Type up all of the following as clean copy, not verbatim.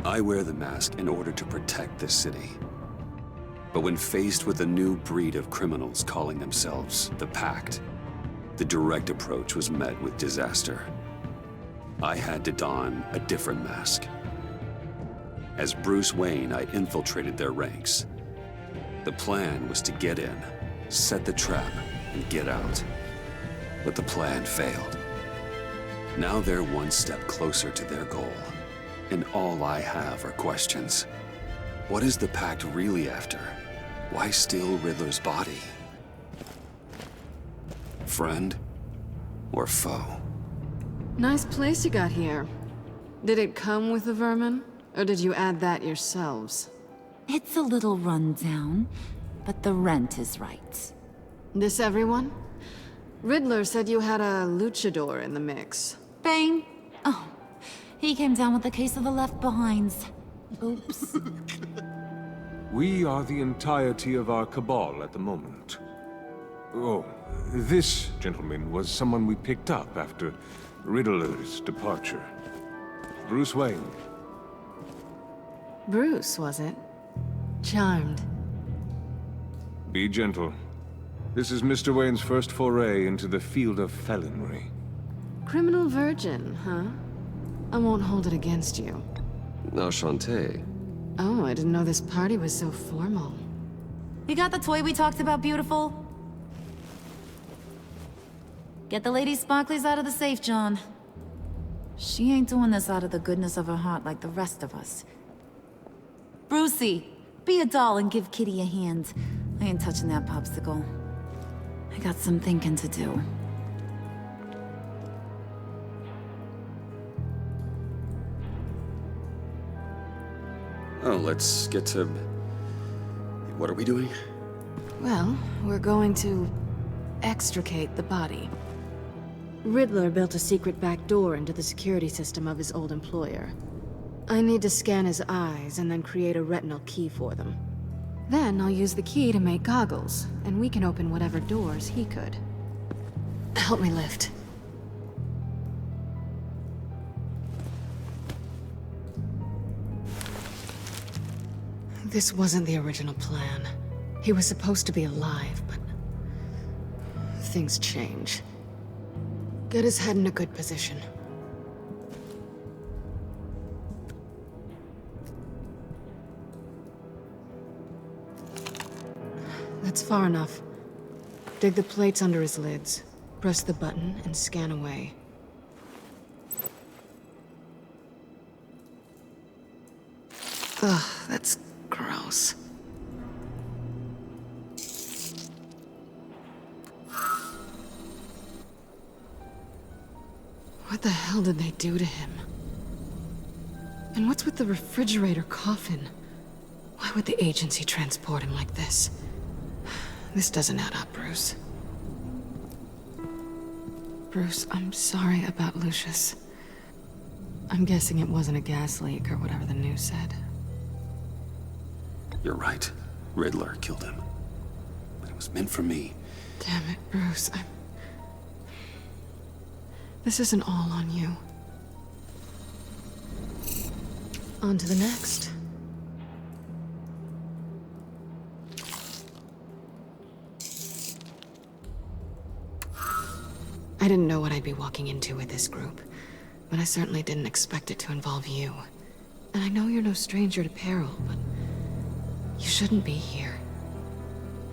I wear the mask in order to protect this city. But when faced with a new breed of criminals calling themselves the Pact, the direct approach was met with disaster. I had to don a different mask. As Brüsü Uэйnu, I infiltrated their ranks. The plan was to get in, set the trap, and get out. But the plan failed. Now they're one step closer to their goal. And all I have are questions. What is the Pact really after? Why steal Riddler's body? Friend or foe? Nice place you got here. Did it come with the vermin? Or did you add that yourselves? It's a little run down, but the rent is right. This everyone? Riddler said you had a luchador in the mix. Bane? Oh, he came down with a case of the left behinds. Oops. We are the entirety of our cabal at the moment. Oh, this gentleman was someone we picked up after Riddler's departure. Brüsü Uэйnu. Bruce, was it? Charmed. Be gentle. This is Mr. Wayne's first foray into the field of felonry. Criminal virgin, huh? I won't hold it against you. Enchanté. Oh, I didn't know this party was so formal. You got the toy we talked about, beautiful? Get the lady sparklies out of the safe, John. She ain't doing this out of the goodness of her heart like the rest of us. Brucey, be a doll and give Kitty a hand. I ain't touching that popsicle. I got some thinking to do. Oh, let's get to... What are we doing? Well, we're going to extricate the body. Riddler built a secret back door into the security system of his old employer. I need to scan his eyes and then create a retinal key for them. Then I'll use the key to make goggles, and we can open whatever doors he could. Help me lift. This wasn't the original plan. He was supposed to be alive, but things change. Get his head in a good position. That's far enough. Dig the plates under his lids, press the button, and scan away. Ugh, that's gross. What the hell did they do to him? And what's with the refrigerator coffin? Why would the agency transport him like this? This doesn't add up, Bruce. Bruce, I'm sorry about Lucius. I'm guessing it wasn't a gas leak or whatever the news said. You're right. Riddler killed him. But it was meant for me. Damn it, Bruce. This isn't all on you. On to the next. I didn't know what I'd be walking into with this group, but I certainly didn't expect it to involve you. And I know you're no stranger to peril, but you shouldn't be here.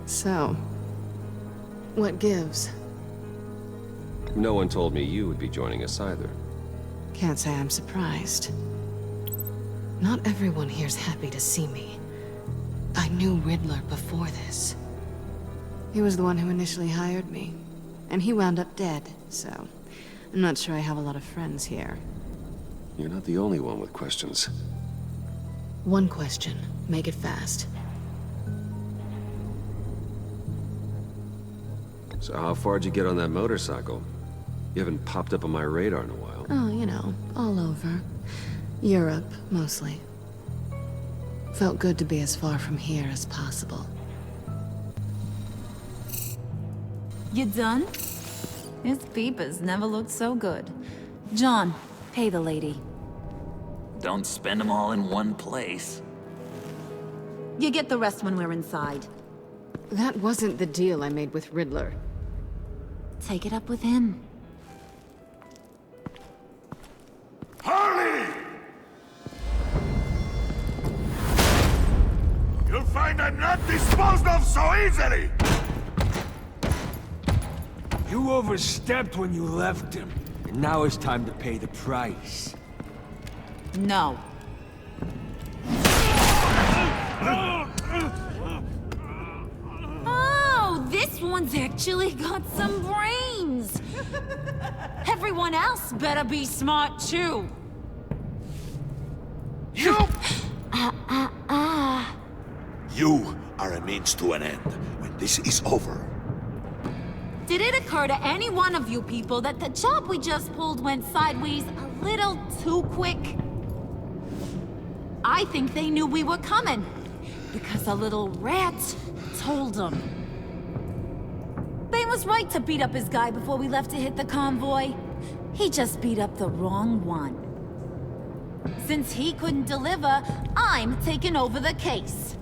So, what gives? No one told me you would be joining us either. Can't say I'm surprised. Not everyone here's happy to see me. I knew Riddler before this. He was the one who initially hired me. And he wound up dead, so I'm not sure I have a lot of friends here. You're not the only one with questions. One question. Make it fast. So how far'd you get on that motorcycle? You haven't popped up on my radar in a while. Oh, you know, all over. Europe, mostly. Felt good to be as far from here as possible. You done? His peepers never looked so good. John, pay the lady. don't spend them all in one place. You get the rest when we're inside. That wasn't the deal I made with Ridddler. Take it up with him. Harley! You'll find I'm not disposed of so easily! You overstepped when you left him, and now it's time to pay the price. No. Oh, this one's actually got some brains. Everyone else better be smart too. You! You are a means to an end. When this is over, Did it occur to any one of you people that the job we just pulled went sideways a little too quick? I think they knew we were coming, because a little rat told them. Bane was right to beat up his guy before we left to hit the convoy. He just beat up the wrong one. Since he couldn't deliver, I'm taking over the case.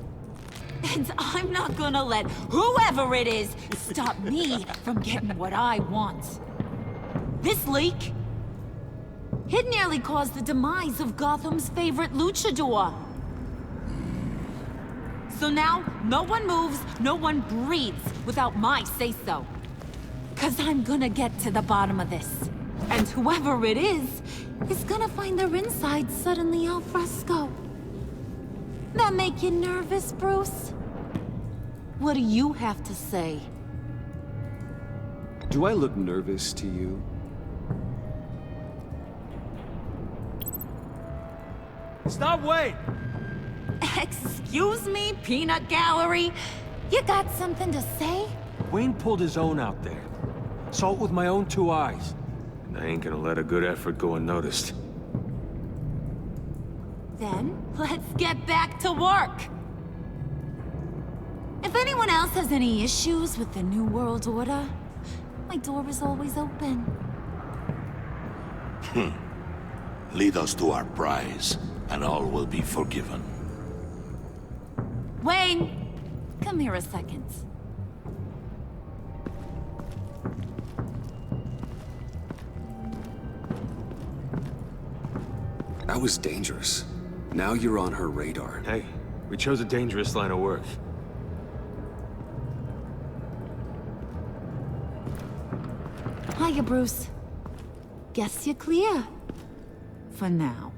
And I'm not gonna let whoever it is stop me from getting what I want. This leak, it nearly caused the demise of Gotham's favorite luchador. So now, no one moves, no one breathes without my say-so. 'Cause I'm gonna get to the bottom of this. And whoever it is gonna find their insides suddenly al fresco. That make you nervous, Bruce? What do you have to say? Do I look nervous to you? Stop, wait! Excuse me, peanut gallery? You got something to say? Wayne pulled his own out there. Saw it with my own two eyes. And I ain't gonna let a good effort go unnoticed. Then, let's get back to work. If anyone else has any issues with the New World Order, my door is always open. lead us to our prize, and all will be forgiven. Wayne, come here a second. That was dangerous. Now you're on her radar. Hey, we chose a dangerous line of work. Hiya, Bruce. Guess you're clear. For now.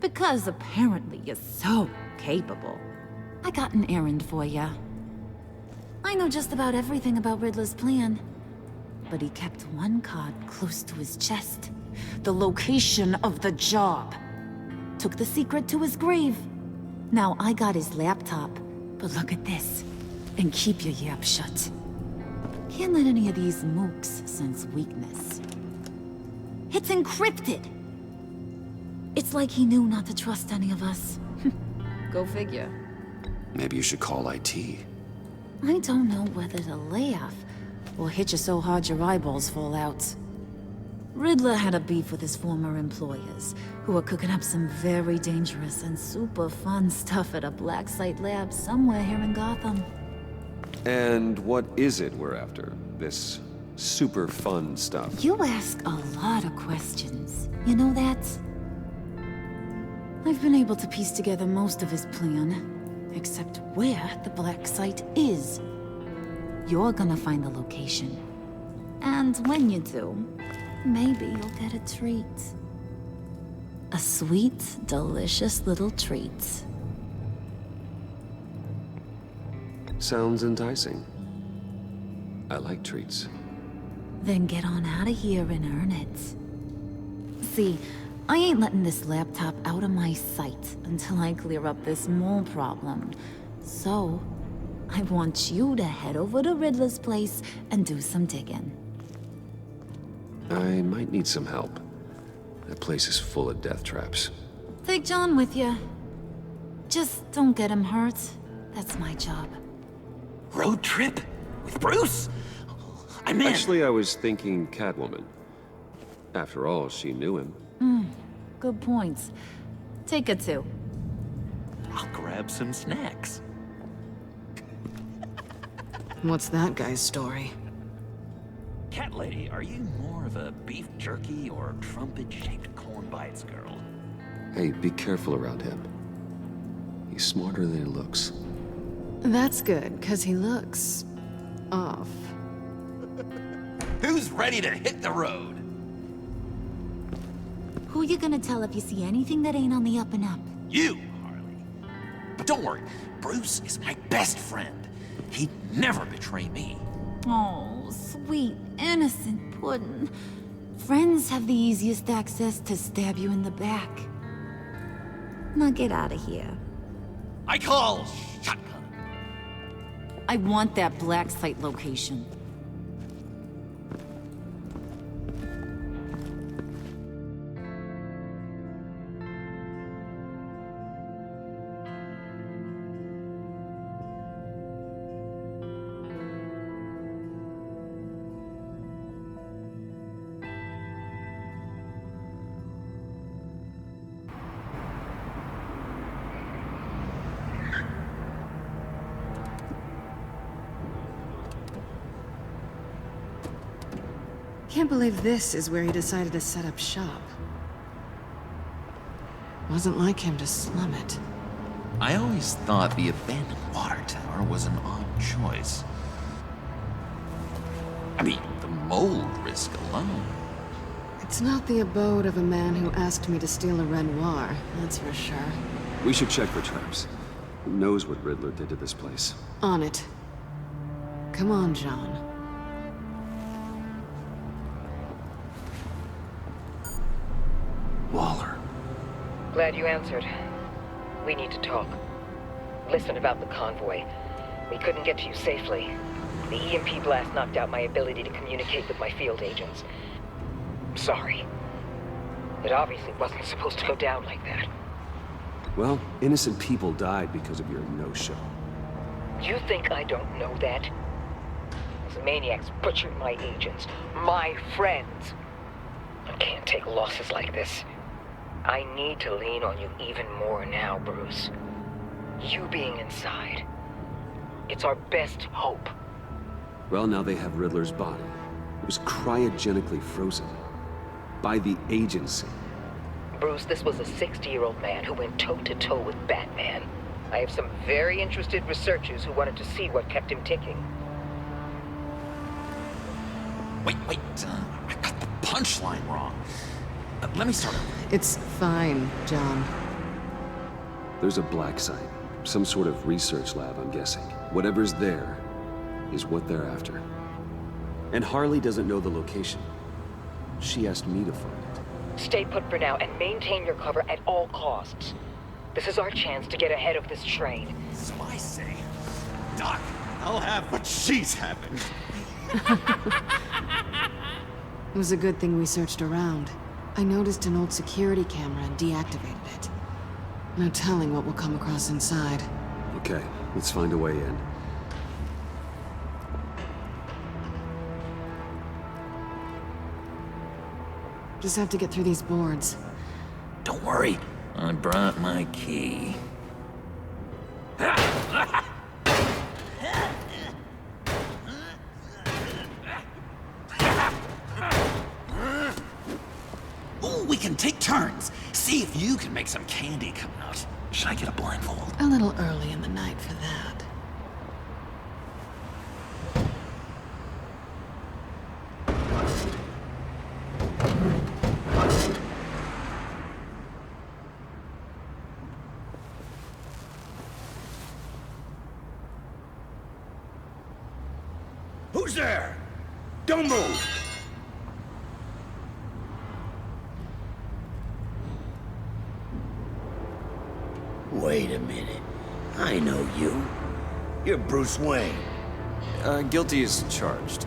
Because apparently you're so capable. I got an errand for ya. I know just about everything about Riddler's plan. But he kept one card close to his chest. The location of the job. Took the secret to his grave. Now I got his laptop. But look at this. And keep your yap shut. Can't let any of these mooks sense weakness. It's encrypted. It's like he knew not to trust any of us. Go figure. Maybe you should call IT. I don't know whether to laugh or hit you so hard your eyeballs fall out. Riddler had a beef with his former employers, who were cooking up some very dangerous and super fun stuff at a black site lab somewhere here in Gotham. And what is it we're after? This super fun stuff? You ask a lot of questions. You know that? I've been able to piece together most of his plan, except where the black site is. You're gonna find the location. And when you do, maybe you'll get a treat. A sweet, delicious little treat. Sounds enticing. I like treats. Then get on out of here and earn it. See, I ain't letting this laptop out of my sight until I clear up this mole problem. So, I want you to head over to Riddler's place and do some digging. I might need some help. That place is full of death traps. Take John with you. Just don't get him hurt. That's my job. Road trip? With Bruce? I'm in. Actually, I was thinking Catwoman. After all, she knew him. Good points. Take a 2. I'll grab some snacks. What's that guy's story? Cat lady, are you more of a beef jerky or trumpet-shaped corn bites girl? Hey, be careful around him. He's smarter than he looks. That's good, because he looks... off. Who's ready to hit the road? Who you gonna tell if you see anything that ain't on the up and up? You, Harley. But don't worry, Bruce is my best friend. He'd never betray me. Oh, sweet, innocent puddin'. Friends have the easiest access to stab you in the back. Now get out of here. I call shotgun. I want that black site location. Can't believe this is where he decided to set up shop. Wasn't like him to slum it. I always thought the abandoned water tower was an odd choice. I mean, the mold risk alone. It's not the abode of a man who asked me to steal a Renoir, that's for sure. We should check for traps. Who knows what Riddler did to this place? On it. Come on, John. Waller. Glad you answered. We need to talk. Listen about the convoy. We couldn't get to you safely. The EMP blast knocked out my ability to communicate with my field agents. I'm sorry. It obviously wasn't supposed to go down like that. Well, innocent people died because of your no-show. You think I don't know that? These maniacs butchered my agents, my friends. I can't take losses like this. I need to lean on you even more now, Bruce. You being inside. It's our best hope. Well, now they have Riddler's body. It was cryogenically frozen. By the agency. Bruce, this was a 60-year-old man who went toe-to-toe with Batman. I have some very interested researchers who wanted to see what kept him ticking. Wait, I got the punchline wrong. Let me start over. It's fine, John. There's a black site. Some sort of research lab, I'm guessing. Whatever's there is what they're after. And Harley doesn't know the location. She asked me to find it. Stay put for now and maintain your cover at all costs. This is our chance to get ahead of this train. So I say, Doc, I'll have what she's having. It was a good thing we searched around. I noticed an old security camera and deactivated it. No telling what we'll come across inside. Okay, let's find a way in. Just have to get through these boards. Don't worry, I brought my key. Ooh, we can take turns. See if you can make some candy come out. Should I get a blindfold? A little early in the night for that. Who's there? Don't move! Wait a minute. I know you. You're Bruce Wayne. Guilty as charged.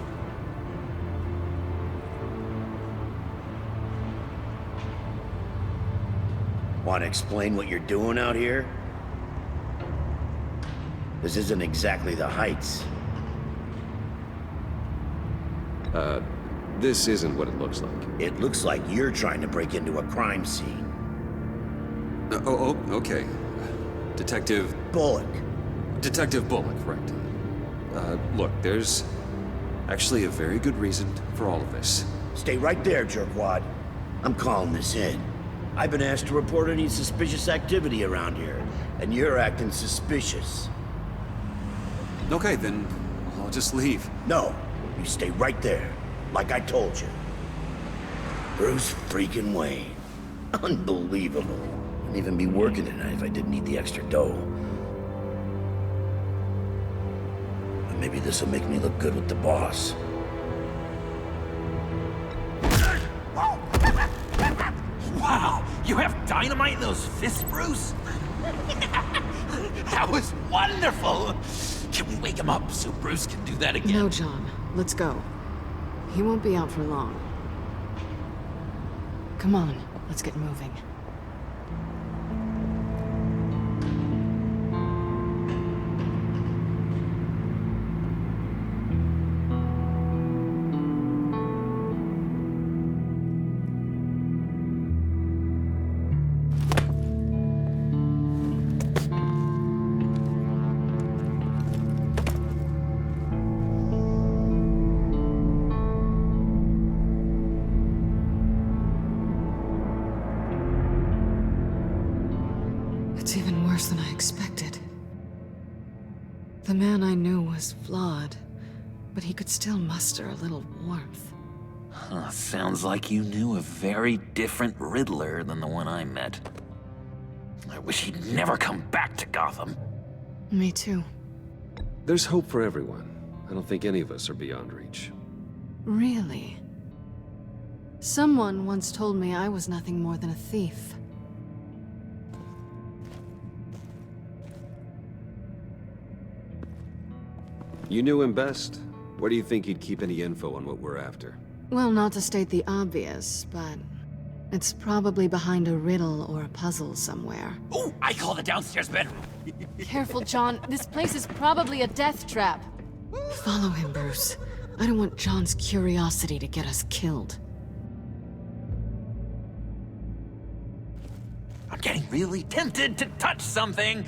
Want to explain what you're doing out here? This isn't exactly the Heights. This isn't what it looks like. It looks like you're trying to break into a crime scene. Oh, okay. Detective Bullock. Detective Bullock, right. Look, there's actually a very good reason for all of this. Stay right there, jerkwad. I'm calling this in. I've been asked to report any suspicious activity around here, and you're acting suspicious. Okay, then I'll just leave. No, you stay right there, like I told you. Bruce freaking Wayne. Unbelievable. Wouldn't even be working tonight if I didn't need the extra dough. But maybe this'll make me look good with the boss. Wow, you have dynamite in those fists, Bruce? That was wonderful! Can we wake him up so Bruce can do that again? No, John. Let's go. He won't be out for long. Come on, let's get moving. It's even worse than I expected. The man I knew was flawed, but he could still muster a little warmth. Sounds like you knew a very different Riddler than the one I met. I wish he'd never come back to Gotham. Me too. There's hope for everyone. I don't think any of us are beyond reach. Really? Someone once told me I was nothing more than a thief. You knew him best. Where do you think he'd keep any info on what we're after? Well, not to state the obvious, but it's probably behind a riddle or a puzzle somewhere. Oh, I call the downstairs bedroom. Careful, John. This place is probably a death trap. Follow him, Bruce. I don't want John's curiosity to get us killed. I'm getting really tempted to touch something.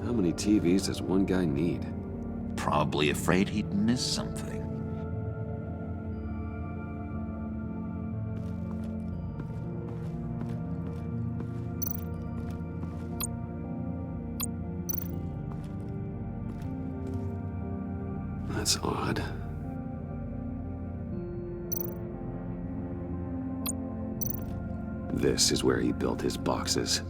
How many TVs does one guy need? Probably afraid he'd miss something. That's odd. This is where he built his boxes.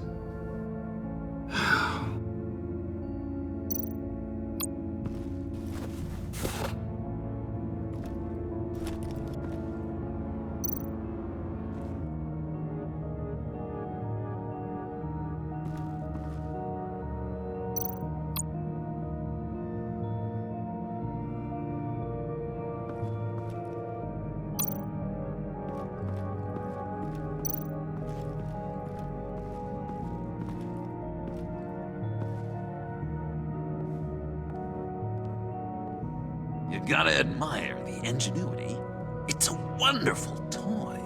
You gotta admire the ingenuity. It's a wonderful toy.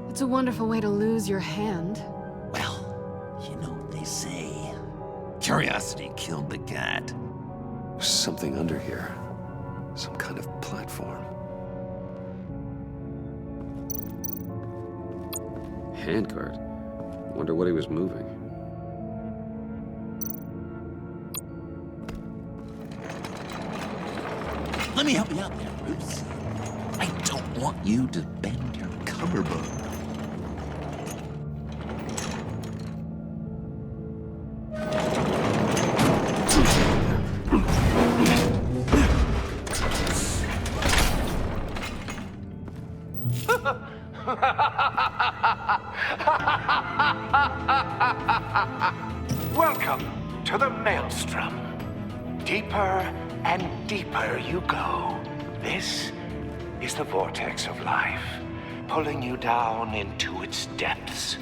It's a wonderful way to lose your hand. Well, you know what they say. Curiosity killed the cat. There's something under here. Some kind of platform. Handcart. Wonder what he was moving. Let me help you out there, Bruce. I don't want you to bend your collarbone. Welcome to the Maelstrom. Deeper and deeper you go. This is the vortex of life, pulling you down into its depths.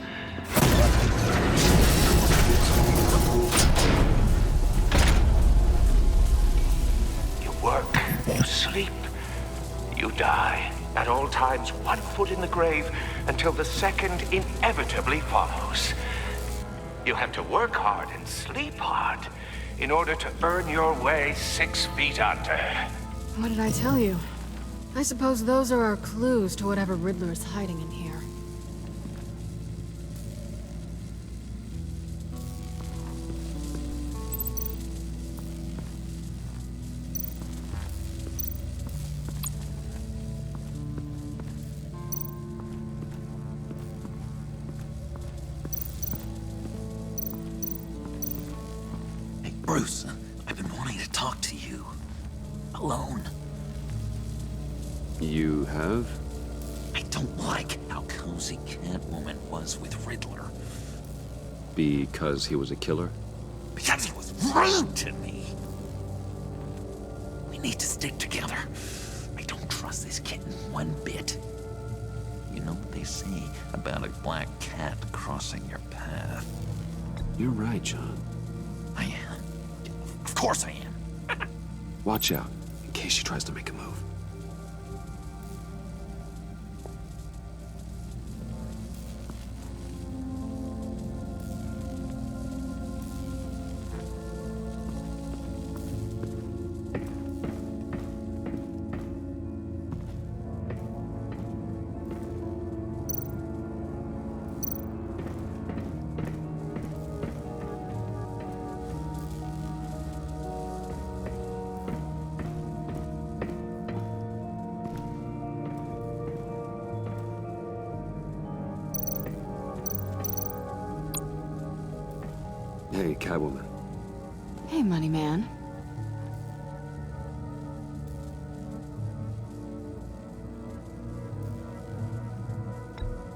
puts one foot in the grave until the second inevitably follows. You have to work hard and sleep hard in order to earn your way 6 feet under. What did I tell you? I suppose those are our clues to whatever Riddler is hiding in here. Hey, Bruce, I've been wanting to talk to you. Alone. You have? I don't like how cozy Catwoman was with Riddler. Because he was a killer? Because he was rude to me. We need to stick together. I don't trust this kitten one bit. You know what they say about a black cat crossing your path? You're right, John. I am. Of course I am. Watch out, in case she tries to make a move. Hey, Catwoman. Hey, Money Man.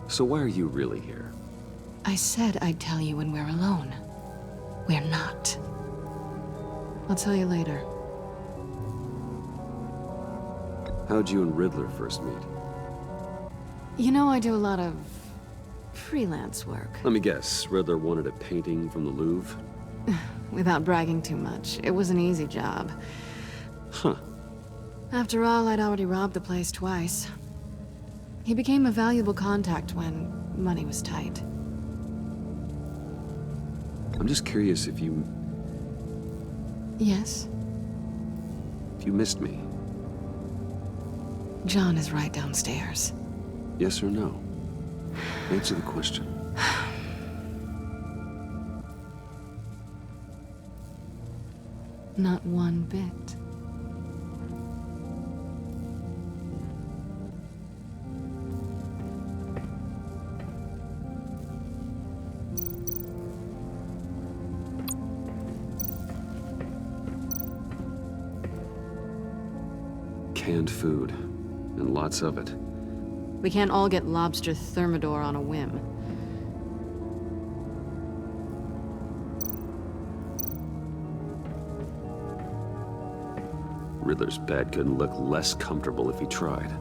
So why are you really here? I said I'd tell you when we're alone. We're not. I'll tell you later. How'd you and Riddler first meet? You know, I do a lot of freelance work. Let me guess, Riddler wanted a painting from the Louvre? Without bragging too much, it was an easy job. Huh. After all, I'd already robbed the place twice. He became a valuable contact when money was tight. I'm just curious if you... Yes? if you missed me. John is right downstairs. Yes or no? Answer the question. Not one bit. Canned food, and lots of it. We can't all get lobster thermidor on a whim. Riddler's bed couldn't look less comfortable if he tried.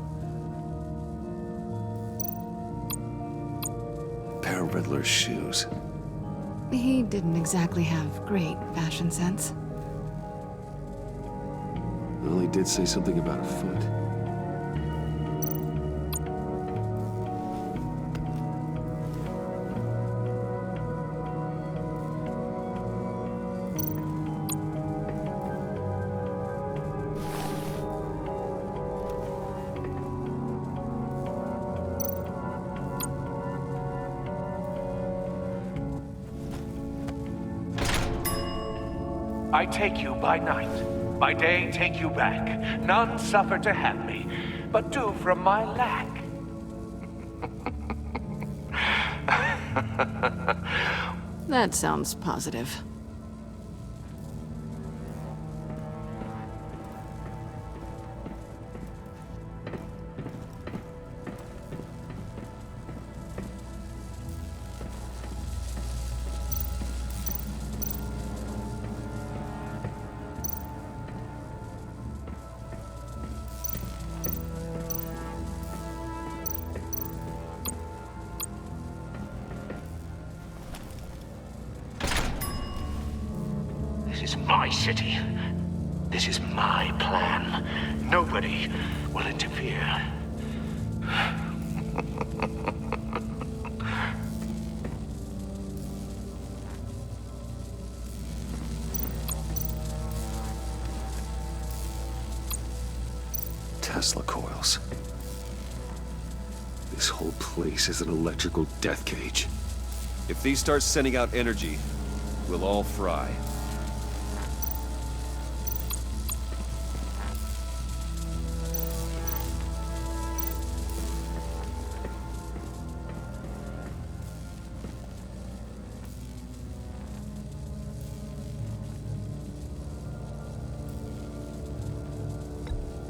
A pair of Riddler's shoes. He didn't exactly have great fashion sense. Well, he did say something about a foot. I take you by night, by day take you back. None suffer to have me, but do from my lack. That sounds positive. This is my city. This is my plan. Nobody will interfere. Tesla coils. This whole place is an electrical death cage. If these start sending out energy, we'll all fry.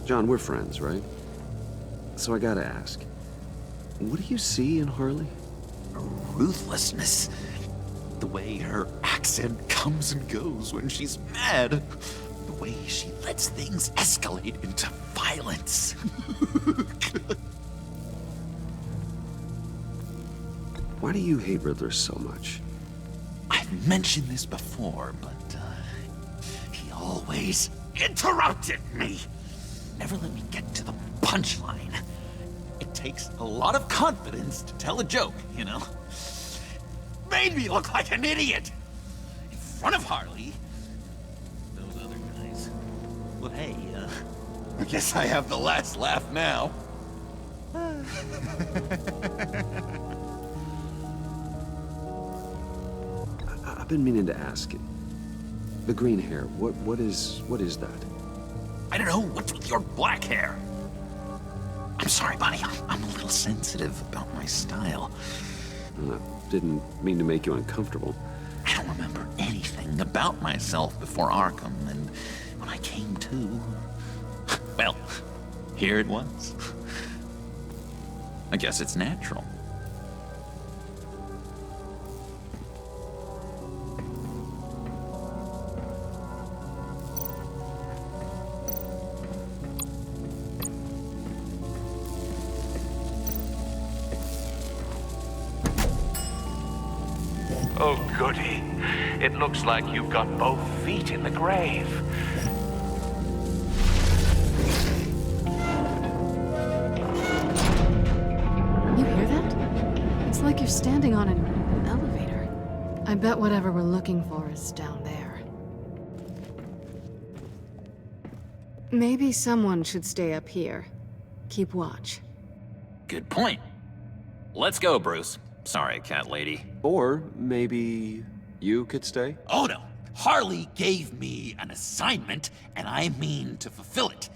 John, we're friends, right? So I gotta ask, what do you see in Harley? Ruthlessness. The way her accent comes and goes when she's mad. The way she lets things escalate into violence. Why do you hate Riddler so much? I've mentioned this before, but he always interrupted me. Never let me get to the punchline. It takes a lot of confidence to tell a joke, you know? Made me look like an idiot! In front of Harley. Those other guys. Well, hey, I guess I have the last laugh now. I've been meaning to ask it. The green hair, what is that? I don't know, what's with your black hair? I'm sorry, buddy, I'm a little sensitive about my style. I didn't mean to make you uncomfortable. I don't remember anything about myself before Arkham, and when I came to, well, here it was. I guess it's natural. Oh, goody. It looks like you've got both feet in the grave. You hear that? It's like you're standing on an elevator. I bet whatever we're looking for is down there. Maybe someone should stay up here. Keep watch. Good point. Let's go, Bruce. Sorry, cat lady. Or maybe you could stay? Oh no! Harley gave me an assignment, and I mean to fulfill it.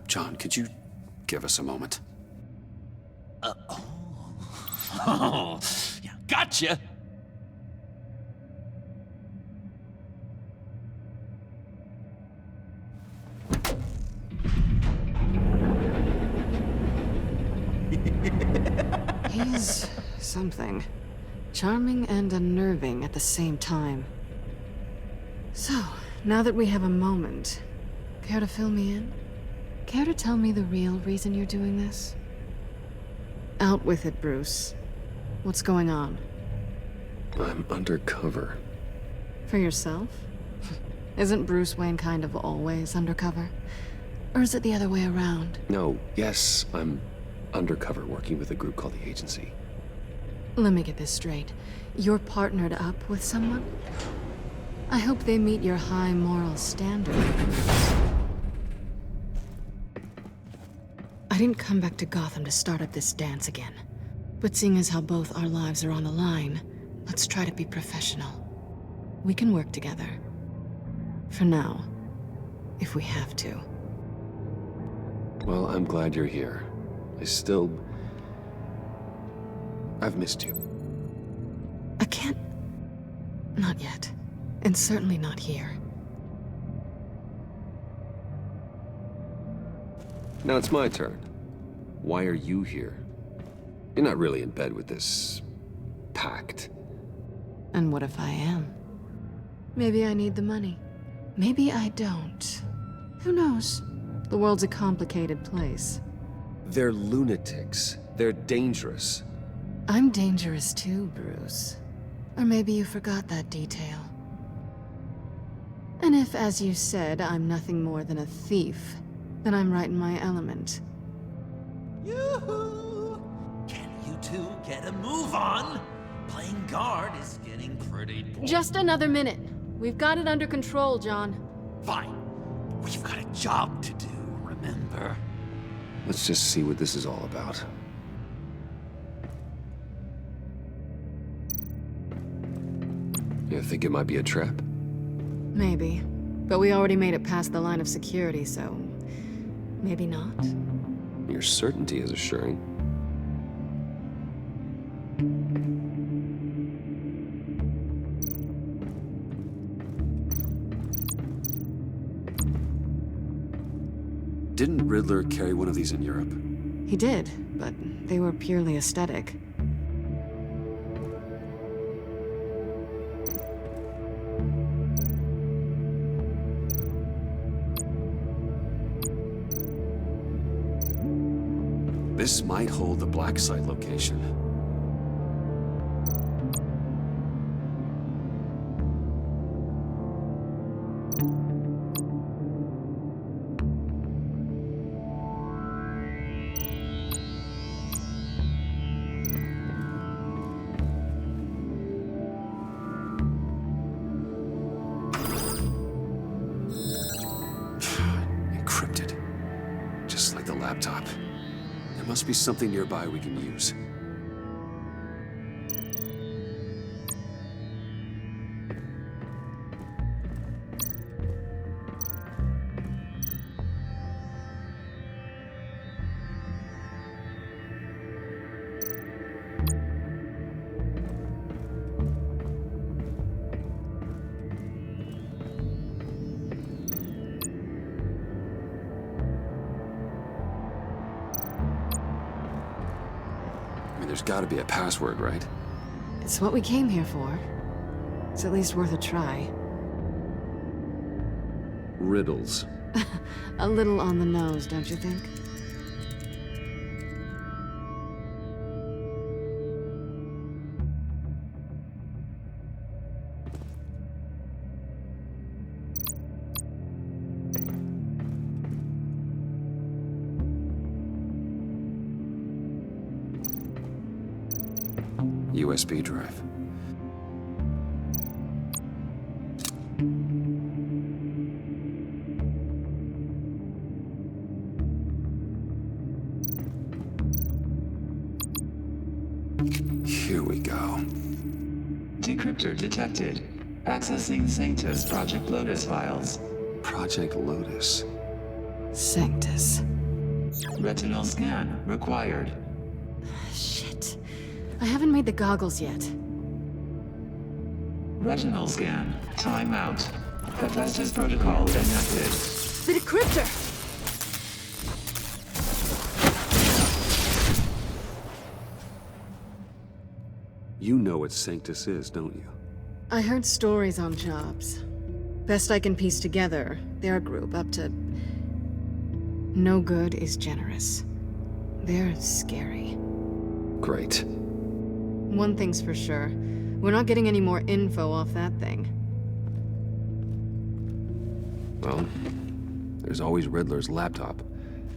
John, could you give us a moment? Oh, yeah, gotcha! He's something. Charming and unnerving at the same time. So, now that we have a moment, care to fill me in? Care to tell me the real reason you're doing this? Out with it, Bruce. What's going on? I'm undercover. For yourself? Isn't Bruce Wayne kind of always undercover? Or is it the other way around? No, yes, I'm undercover working with a group called the Agency. Let me get this straight. You're partnered up with someone? I hope they meet your high moral standard. I didn't come back to Gotham to start up this dance again. But seeing as how both our lives are on the line, let's try to be professional. We can work together. For now. If we have to. Well, I'm glad you're here. I've missed you. I can't... Not yet. And certainly not here. Now it's my turn. Why are you here? You're not really in bed with this... pact. And what if I am? Maybe I need the money. Maybe I don't. Who knows? The world's a complicated place. They're lunatics. They're dangerous. I'm dangerous too, Bruce. Or maybe you forgot that detail. And if, as you said, I'm nothing more than a thief, then I'm right in my element. Yoo-hoo! Can you two get a move on? Playing guard is getting pretty boring. Just another minute. We've got it under control, John. Fine. We've got a job to do, remember? Let's just see what this is all about. You think it might be a trap? Maybe. But we already made it past the line of security, so... maybe not. Your certainty is assuring. Didn't Riddler carry one of these in Europe? He did, but they were purely aesthetic. This might hold the black site location. Encrypted. Just like the laptop. There must be something nearby we can use. There's gotta be a password, right? It's what we came here for. It's at least worth a try. Riddles. A little on the nose, don't you think? USB drive. Here we go. Decryptor detected. Accessing Sanctus Project Lotus files. Project Lotus. Sanctus. Retinal scan required. Shit. I haven't made the goggles yet. Retinal scan. Timeout. Hephaestus protocol enacted. The decryptor! You know what Sanctus is, don't you? I heard stories on jobs. Best I can piece together, their group up to... no good is generous. They're scary. Great. One thing's for sure. We're not getting any more info off that thing. Well, there's always Riddler's laptop.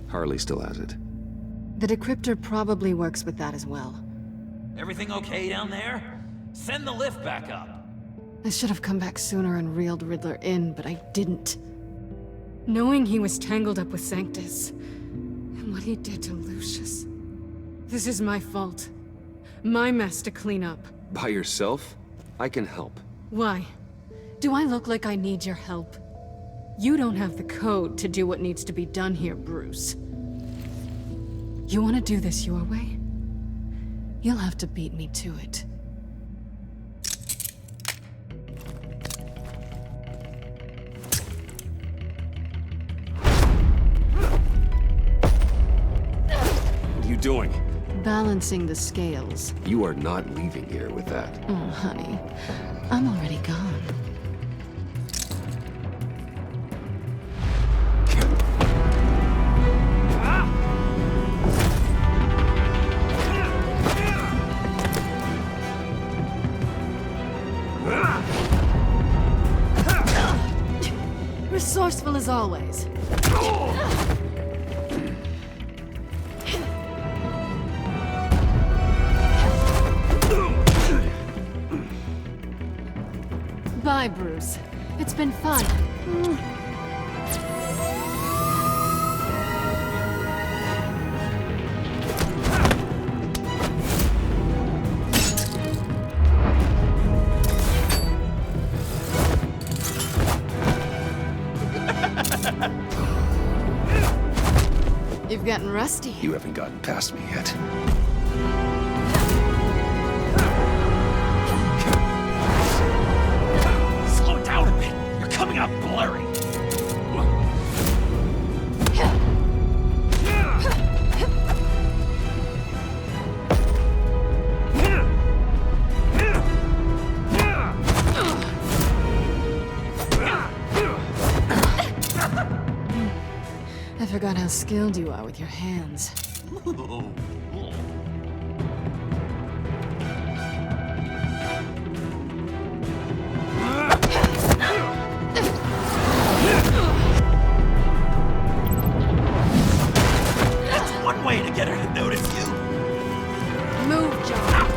Harley still has it. The decryptor probably works with that as well. Everything okay down there? Send the lift back up. I should have come back sooner and reeled Riddler in, but I didn't. Knowing he was tangled up with Sanctus, and what he did to Lucius. This is my fault. My mess to clean up. By yourself? I can help. Why? Do I look like I need your help? You don't have the code to do what needs to be done here, Bruce. You want to do this your way? You'll have to beat me to it. What are you doing? Balancing the scales. You are not leaving here with that. Oh, honey. I'm already gone. Resourceful as always. Bye, Bruce. It's been fun. You've gotten rusty. You haven't gotten past me yet. Slow down a bit. You're coming out blurry. I forgot how skilled you are with your hands. That's one way to get her to notice you. Move, John.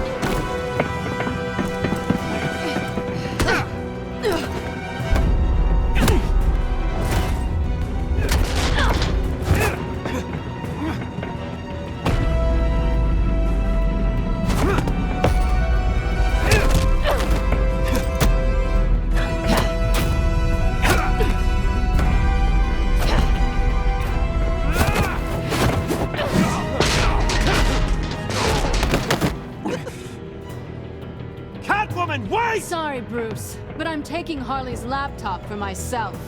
Sorry, Bruce, but I'm taking Harley's laptop for myself.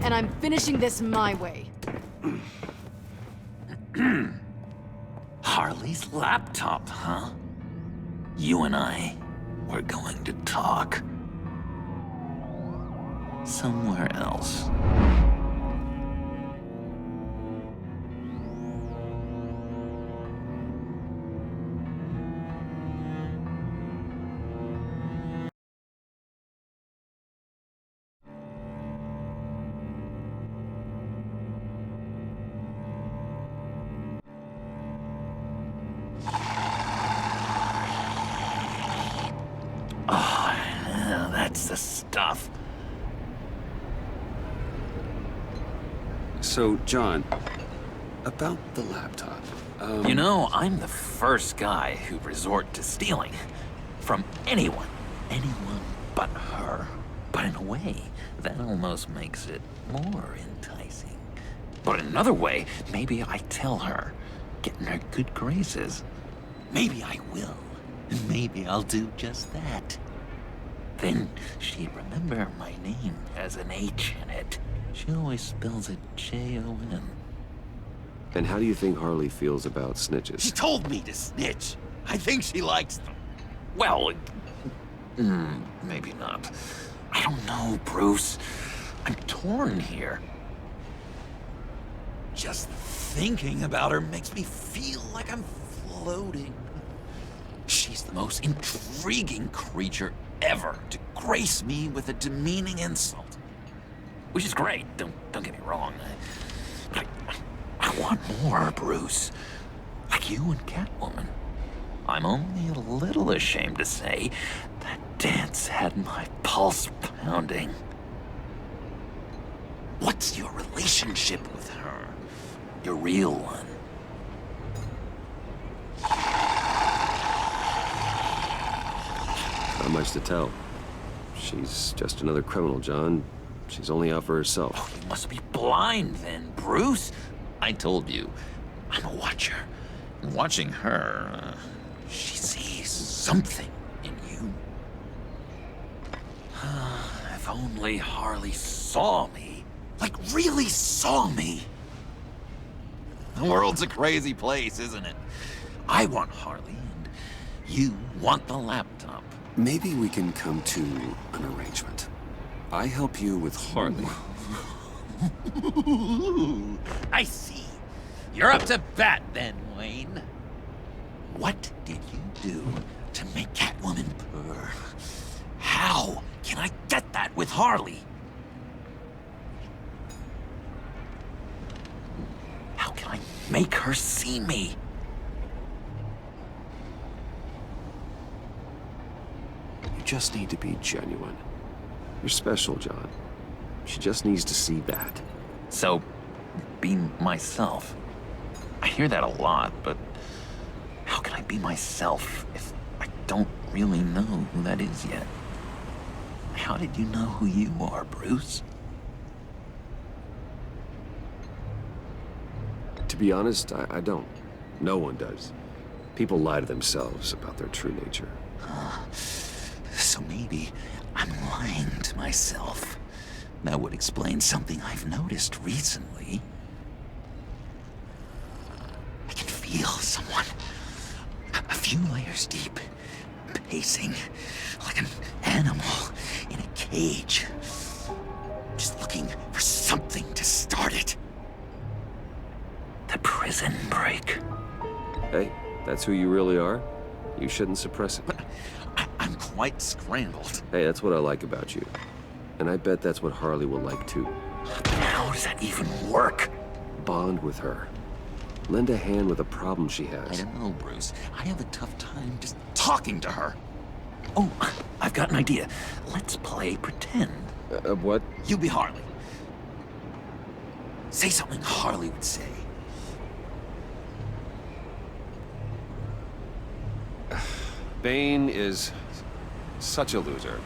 And I'm finishing this my way. Harley's laptop, huh? You and I, we're going to talk. Somewhere else. That's the stuff. So, John, about the laptop. You know, I'm the first guy who'd resort to stealing. From anyone. Anyone but her. But in a way, that almost makes it more enticing. But in another way, maybe I tell her, get in her good graces. Maybe I will. And maybe I'll do just that. Then she'd remember my name has an H in it. She always spells it J-O-N. And how do you think Harley feels about snitches? She told me to snitch. I think she likes them. Well, maybe not. I don't know, Bruce. I'm torn here. Just thinking about her makes me feel like I'm floating. She's the most intriguing creature ever to grace me with a demeaning insult. Which is great, don't get me wrong. I want more, Bruce. Like you and Catwoman. I'm only a little ashamed to say that dance had my pulse pounding. What's your relationship with her? Your real one? Not much to tell. She's just another criminal, John. She's only out for herself. Oh, you must be blind then, Bruce. I told you, I'm a watcher. And watching her, she sees something in you. If only Harley saw me. Like, really saw me. The world's a crazy place, isn't it? I want Harley, and you want the laptop. Maybe we can come to an arrangement. I help you with Harley. I see. You're up to bat then, Wayne. What did you do to make Catwoman purr? How can I get that with Harley? How can I make her see me? You just need to be genuine. You're special, John. She just needs to see that. So, be myself. I hear that a lot, but how can I be myself if I don't really know who that is yet? How did you know who you are, Bruce? To be honest, I don't. No one does. People lie to themselves about their true nature. So maybe I'm lying to myself. That would explain something I've noticed recently. I can feel someone a few layers deep, pacing like an animal in a cage, just looking for something to start it. The prison break. Hey, that's who you really are. You shouldn't suppress it. But I'm quite scrambled. Hey, that's what I like about you. And I bet that's what Harley will like too. But how does that even work? Bond with her. Lend a hand with a problem she has. I don't know, Bruce. I have a tough time just talking to her. Oh, I've got an idea. Let's play pretend. What? You be Harley. Say something Harley would say. Bane is such a loser.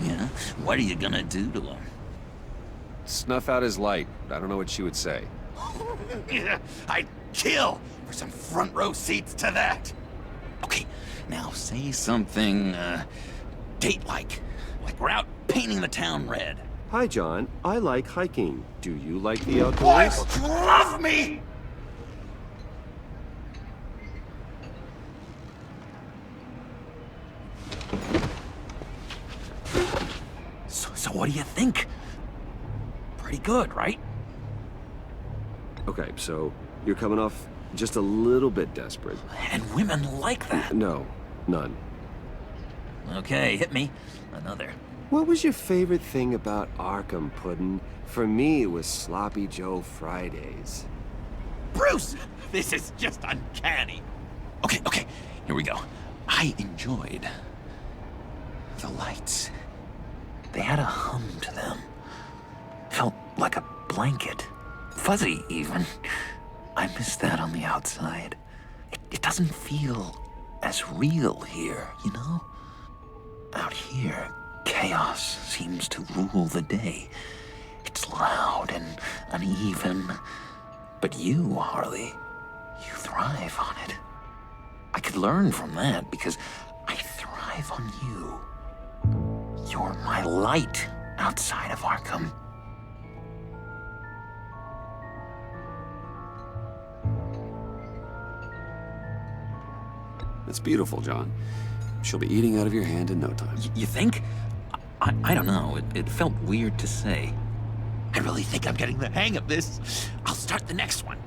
Yeah? What are you gonna do to him? Snuff out his light. I don't know what she would say. I'd kill for some front row seats to that. Okay, now say something, date-like. Like we're out painting the town red. Hi, John. I like hiking. Do you like the outdoors? Boys, love me! So what do you think? Pretty good, right? Okay, so you're coming off just a little bit desperate. And women like that. No, none. Okay, hit me. Another. What was your favorite thing about Arkham, Puddin'? For me, it was Sloppy Joe Fridays. Bruce! This is just uncanny. Okay, here we go. I enjoyed the lights. They had a hum to them. Felt like a blanket. Fuzzy, even. I miss that on the outside. It doesn't feel as real here, you know? Out here, chaos seems to rule the day. It's loud and uneven. But you, Harley, you thrive on it. I could learn from that because I thrive on you. You're my light outside of Arkham. It's beautiful, John. She'll be eating out of your hand in no time. You think? I don't know. It felt weird to say. I really think I'm getting the hang of this. I'll start the next one.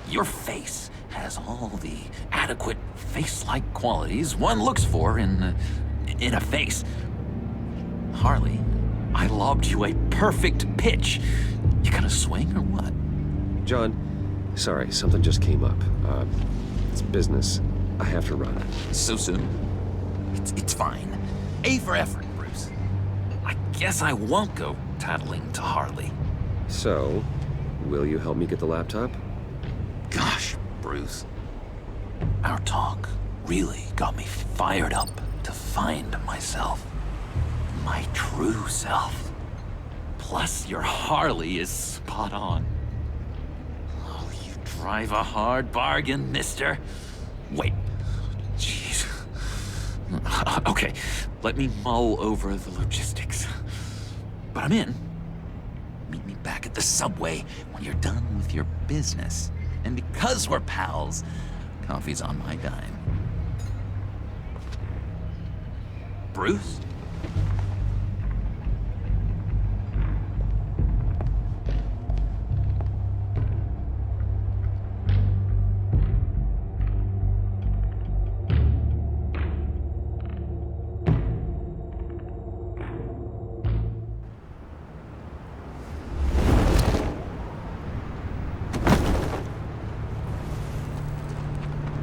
Your face has all the adequate face-like qualities one looks for in a face. Harley, I lobbed you a perfect pitch. You gonna swing or what? John, sorry, something just came up. It's business. I have to run. So soon? It's fine. A for effort, Bruce. I guess I won't go tattling to Harley. So, will you help me get the laptop? Gosh, Bruce. Our talk really got me fired up to find myself. My true self. Plus, your Harley is spot on. Oh, you drive a hard bargain, mister. Wait. Jeez. Okay, let me mull over the logistics. But I'm in. Meet me back at the subway when you're done with your business. And because we're pals, coffee's on my dime. Bruce?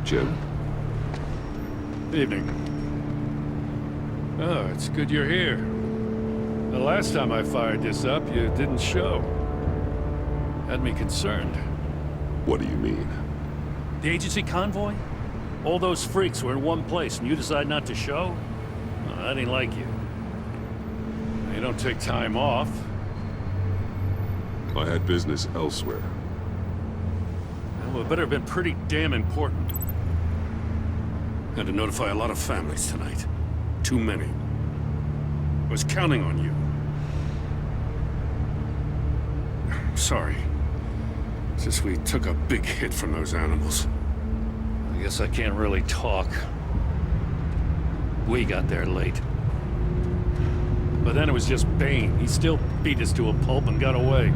Jim? Evening. Oh, it's good you're here. The last time I fired this up, you didn't show. Had me concerned. What do you mean? The agency convoy? All those freaks were in one place and you decide not to show? I didn't like you. You don't take time off. I had business elsewhere. Well, it better have been pretty damn important. Had to notify a lot of families tonight. Too many. I was counting on you. Sorry. Since we took a big hit from those animals. I guess I can't really talk. We got there late. But then it was just Bane. He still beat us to a pulp and got away.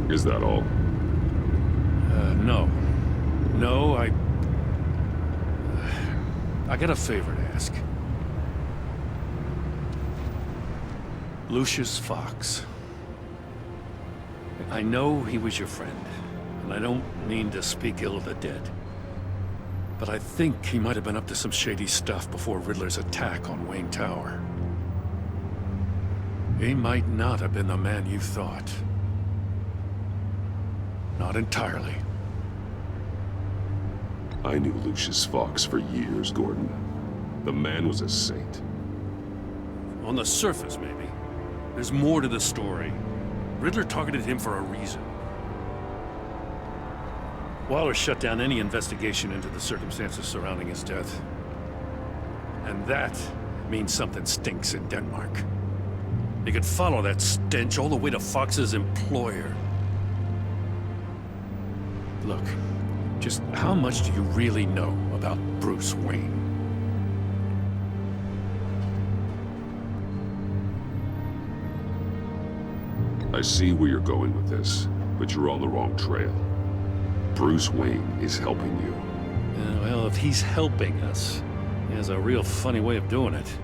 Is that all? No. No, I got a favor to ask. Lucius Fox. I know he was your friend, and I don't mean to speak ill of the dead. But I think he might have been up to some shady stuff before Riddler's attack on Wayne Tower. He might not have been the man you thought. Not entirely. I knew Lucius Fox for years, Gordon. The man was a saint. On the surface, maybe. There's more to the story. Riddler targeted him for a reason. Waller shut down any investigation into the circumstances surrounding his death. And that means something stinks in Denmark. You could follow that stench all the way to Fox's employer. Look, just how much do you really know about Bruce Wayne? I see where you're going with this, but you're on the wrong trail. Bruce Wayne is helping you. Well, if he's helping us, he has a real funny way of doing it.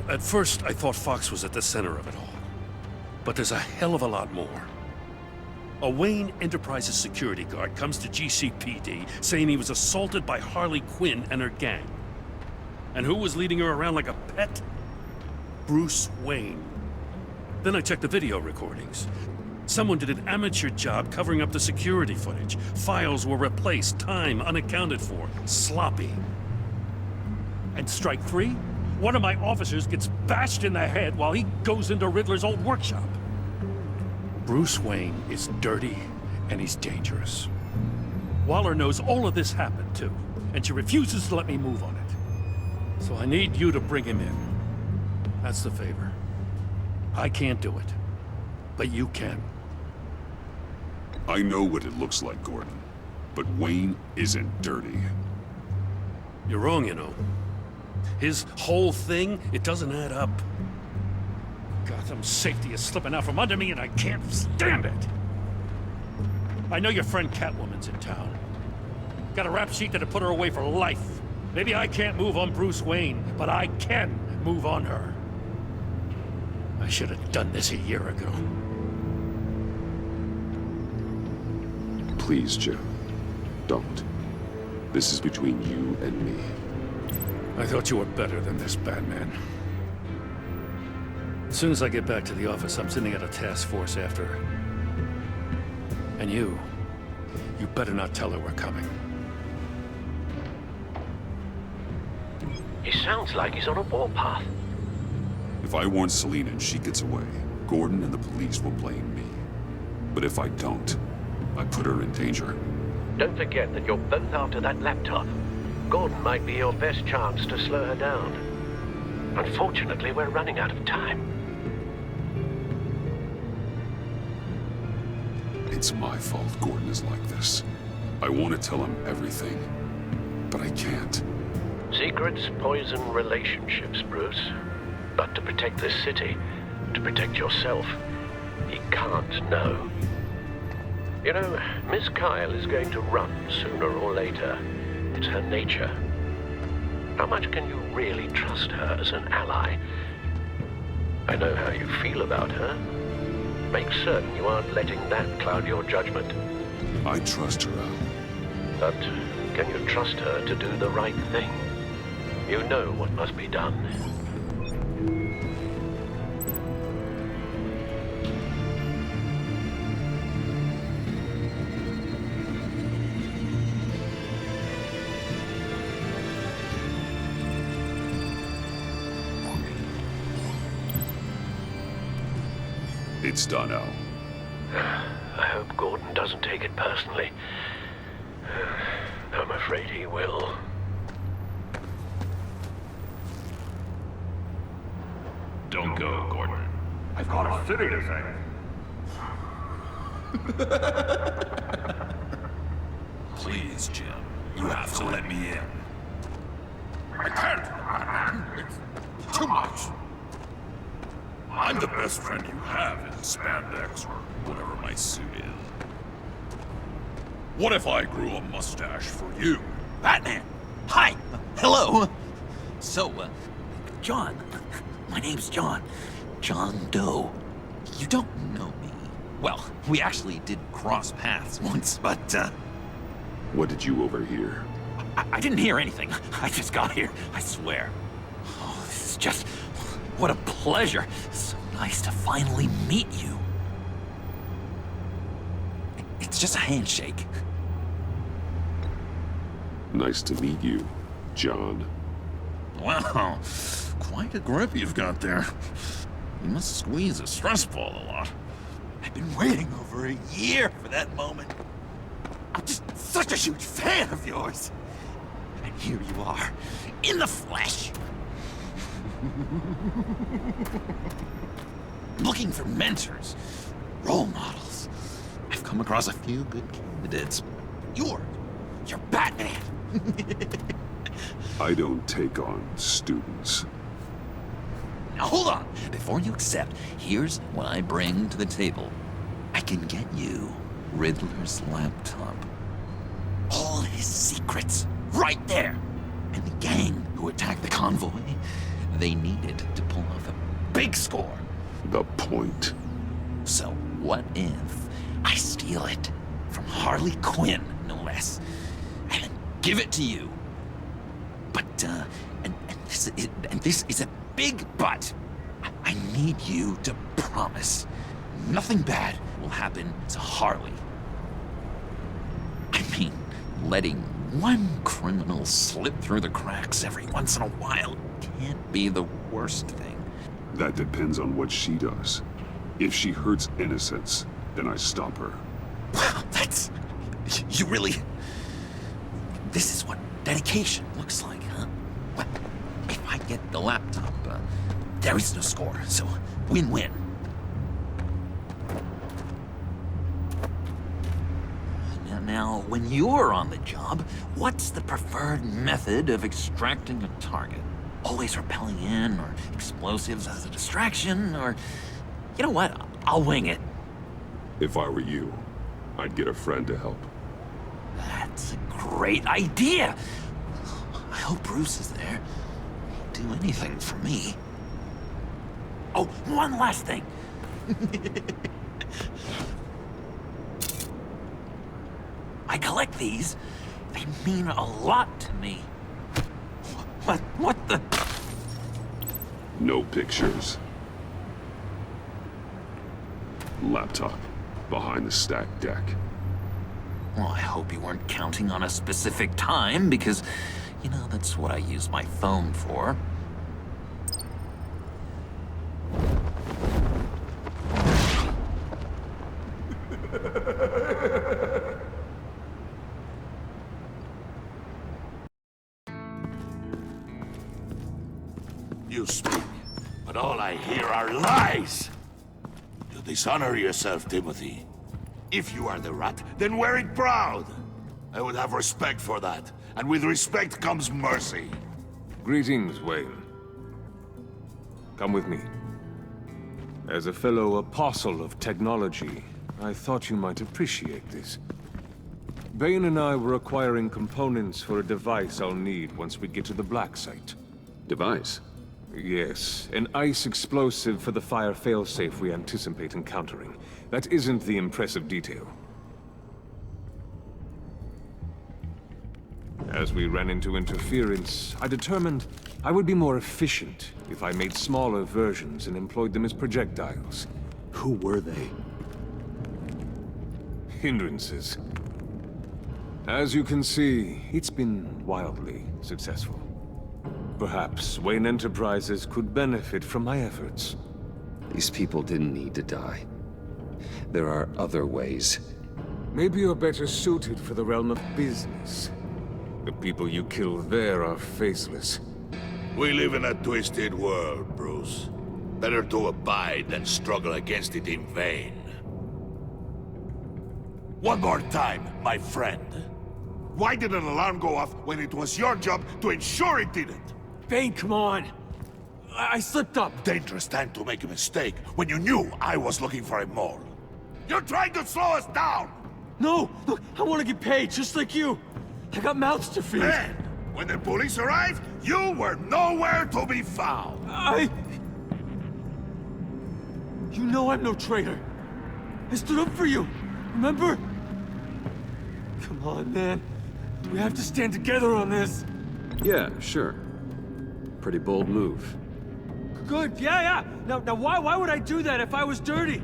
At first, I thought Fox was at the center of it all. But there's a hell of a lot more. A Wayne Enterprises security guard comes to GCPD saying he was assaulted by Harley Quinn and her gang. And who was leading her around like a pet? Bruce Wayne. Then I checked the video recordings. Someone did an amateur job covering up the security footage. Files were replaced, time unaccounted for, sloppy. And strike three? One of my officers gets bashed in the head while he goes into Riddler's old workshop. Bruce Wayne is dirty and he's dangerous. Waller knows all of this happened too, and she refuses to let me move on it. So I need you to bring him in. That's the favor. I can't do it, but you can. I know what it looks like, Gordon, but Wayne isn't dirty. You're wrong, you know. His whole thing, it doesn't add up. Gotham's safety is slipping out from under me and I can't stand it. I know your friend Catwoman's in town. Got a rap sheet that'll put her away for life. Maybe I can't move on Bruce Wayne, but I can move on her. I should have done this a year ago. Please, Jim. Don't. This is between you and me. I thought you were better than this, Batman. As soon as I get back to the office, I'm sending out a task force after her. And you better not tell her we're coming. He sounds like he's on a warpath. If I warn Selina and she gets away, Gordon and the police will blame me. But if I don't, I put her in danger. Don't forget that you're both after that laptop. Gordon might be your best chance to slow her down. Unfortunately, we're running out of time. It's my fault Gordon is like this. I want to tell him everything, but I can't. Secrets poison relationships, Bruce. But to protect this city, to protect yourself, he can't know. You know, Miss Kyle is going to run sooner or later. It's her nature. How much can you really trust her as an ally? I know how you feel about her. Make certain you aren't letting that cloud your judgment. I trust her, Al. But can you trust her to do the right thing? You know what must be done. It's done, Al. I hope Gordon doesn't take it personally. I'm afraid he will. Don't go, Gordon. I've got a city to save. Please, Jim. You have to let me in. I can't. It's too much. I'm the best friend you have in spandex or whatever my suit is. What if I grew a mustache for you? Batman! Hi! Hello! So, John. My name's John. John Doe. You don't know me. Well, we actually did cross paths once, but, What did you overhear? I didn't hear anything. I just got here, I swear. Oh, this is just... what a pleasure. So nice to finally meet you. It's just a handshake. Nice to meet you, John. Wow, quite a grip you've got there. You must squeeze a stress ball a lot. I've been waiting over a year for that moment. I'm just such a huge fan of yours. And here you are, in the flesh. Looking for mentors, role models. I've come across a few good candidates. You're Batman. I don't take on students. Now hold on. Before you accept, here's what I bring to the table. I can get you Riddler's laptop. All his secrets, right there. And the gang who attacked the convoy, they needed to pull off a big score. The point. So what if I steal it from Harley Quinn, no less, and give it to you? But, and this is a big but. I need you to promise nothing bad will happen to Harley. I mean, letting one criminal slip through the cracks every once in a while can't be the worst thing. That depends on what she does. If she hurts innocents, then I stop her. Wow, that's... you really... This is what dedication looks like, huh? Well, if I get the laptop, there is no score, so win-win. Now, when you're on the job, what's the preferred method of extracting a target? Always rappelling in, or explosives as a distraction, or... You know what? I'll wing it. If I were you, I'd get a friend to help. That's a great idea! I hope Bruce is there. He'd do anything for me. Oh, one last thing! I collect these. They mean a lot to me. What the? No pictures. Laptop behind the stacked deck. Well, I hope you weren't counting on a specific time, because, you know, that's what I use my phone for. You speak, but all I hear are lies! You dishonor yourself, Timothy. If you are the rat, then wear it proud! I would have respect for that, and with respect comes mercy. Greetings, Wayne. Come with me. As a fellow apostle of technology, I thought you might appreciate this. Bane and I were acquiring components for a device I'll need once we get to the Black Site. Device? Yes, an ice explosive for the fire failsafe we anticipate encountering. That isn't the impressive detail. As we ran into interference, I determined I would be more efficient if I made smaller versions and employed them as projectiles. Who were they? Hindrances. As you can see, it's been wildly successful. Perhaps Wayne Enterprises could benefit from my efforts. These people didn't need to die. There are other ways. Maybe you're better suited for the realm of business. The people you kill there are faceless. We live in a twisted world, Bruce. Better to abide than struggle against it in vain. One more time, my friend. Why did an alarm go off when it was your job to ensure it didn't? Bane, come on! I slipped up! Dangerous time to make a mistake when you knew I was looking for a mole. You're trying to slow us down! No! Look, I want to get paid, just like you! I got mouths to feed! Then, when the police arrived, you were nowhere to be found! You know I'm no traitor! I stood up for you, remember? Come on, man. We have to stand together on this! Yeah, sure. Pretty bold move. Good, yeah. Now why would I do that if I was dirty?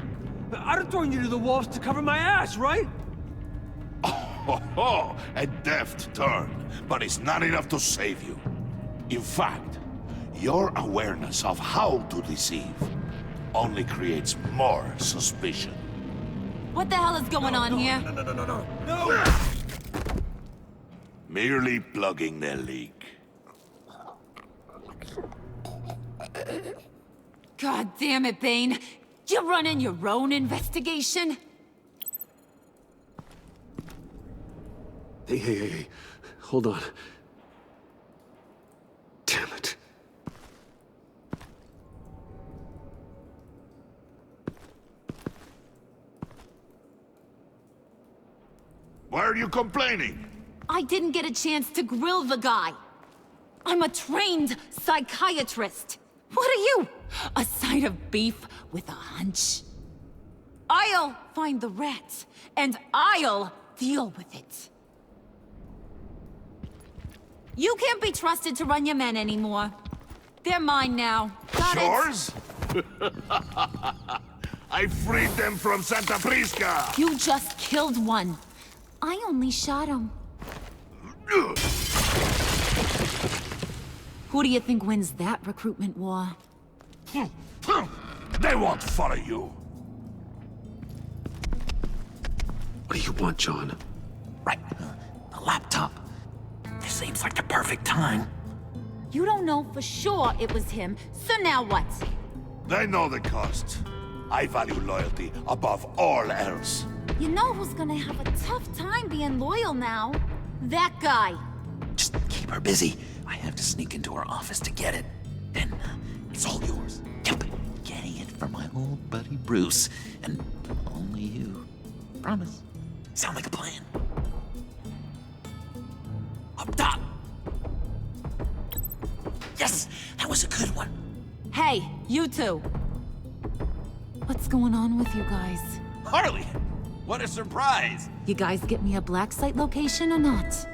I'd have thrown you to the wolves to cover my ass, right? Oh, a deft turn, but it's not enough to save you. In fact, your awareness of how to deceive only creates more suspicion. What the hell is going on here? No! Merely plugging the leak. God damn it, Bane. You're running your own investigation? Hey. Hold on. Damn it. Why are you complaining? I didn't get a chance to grill the guy. I'm a trained psychiatrist. What are you? A side of beef with a hunch? I'll find the rat, and I'll deal with it. You can't be trusted to run your men anymore. They're mine now. Got it? Yours? I freed them from Santa Prisca! You just killed one. I only shot him. Who do you think wins that recruitment war? They won't follow you. What do you want, John? Right. The laptop. This seems like the perfect time. You don't know for sure it was him, so now what? They know the cost. I value loyalty above all else. You know who's gonna have a tough time being loyal now? That guy. Just keep her busy. I have to sneak into her office to get it. Then it's all yours. Yep. Getting it from my old buddy Bruce. And only you. Promise. Sound like a plan. Up top. Yes, that was a good one. Hey, you two. What's going on with you guys? Harley, what a surprise. You guys get me a black site location or not?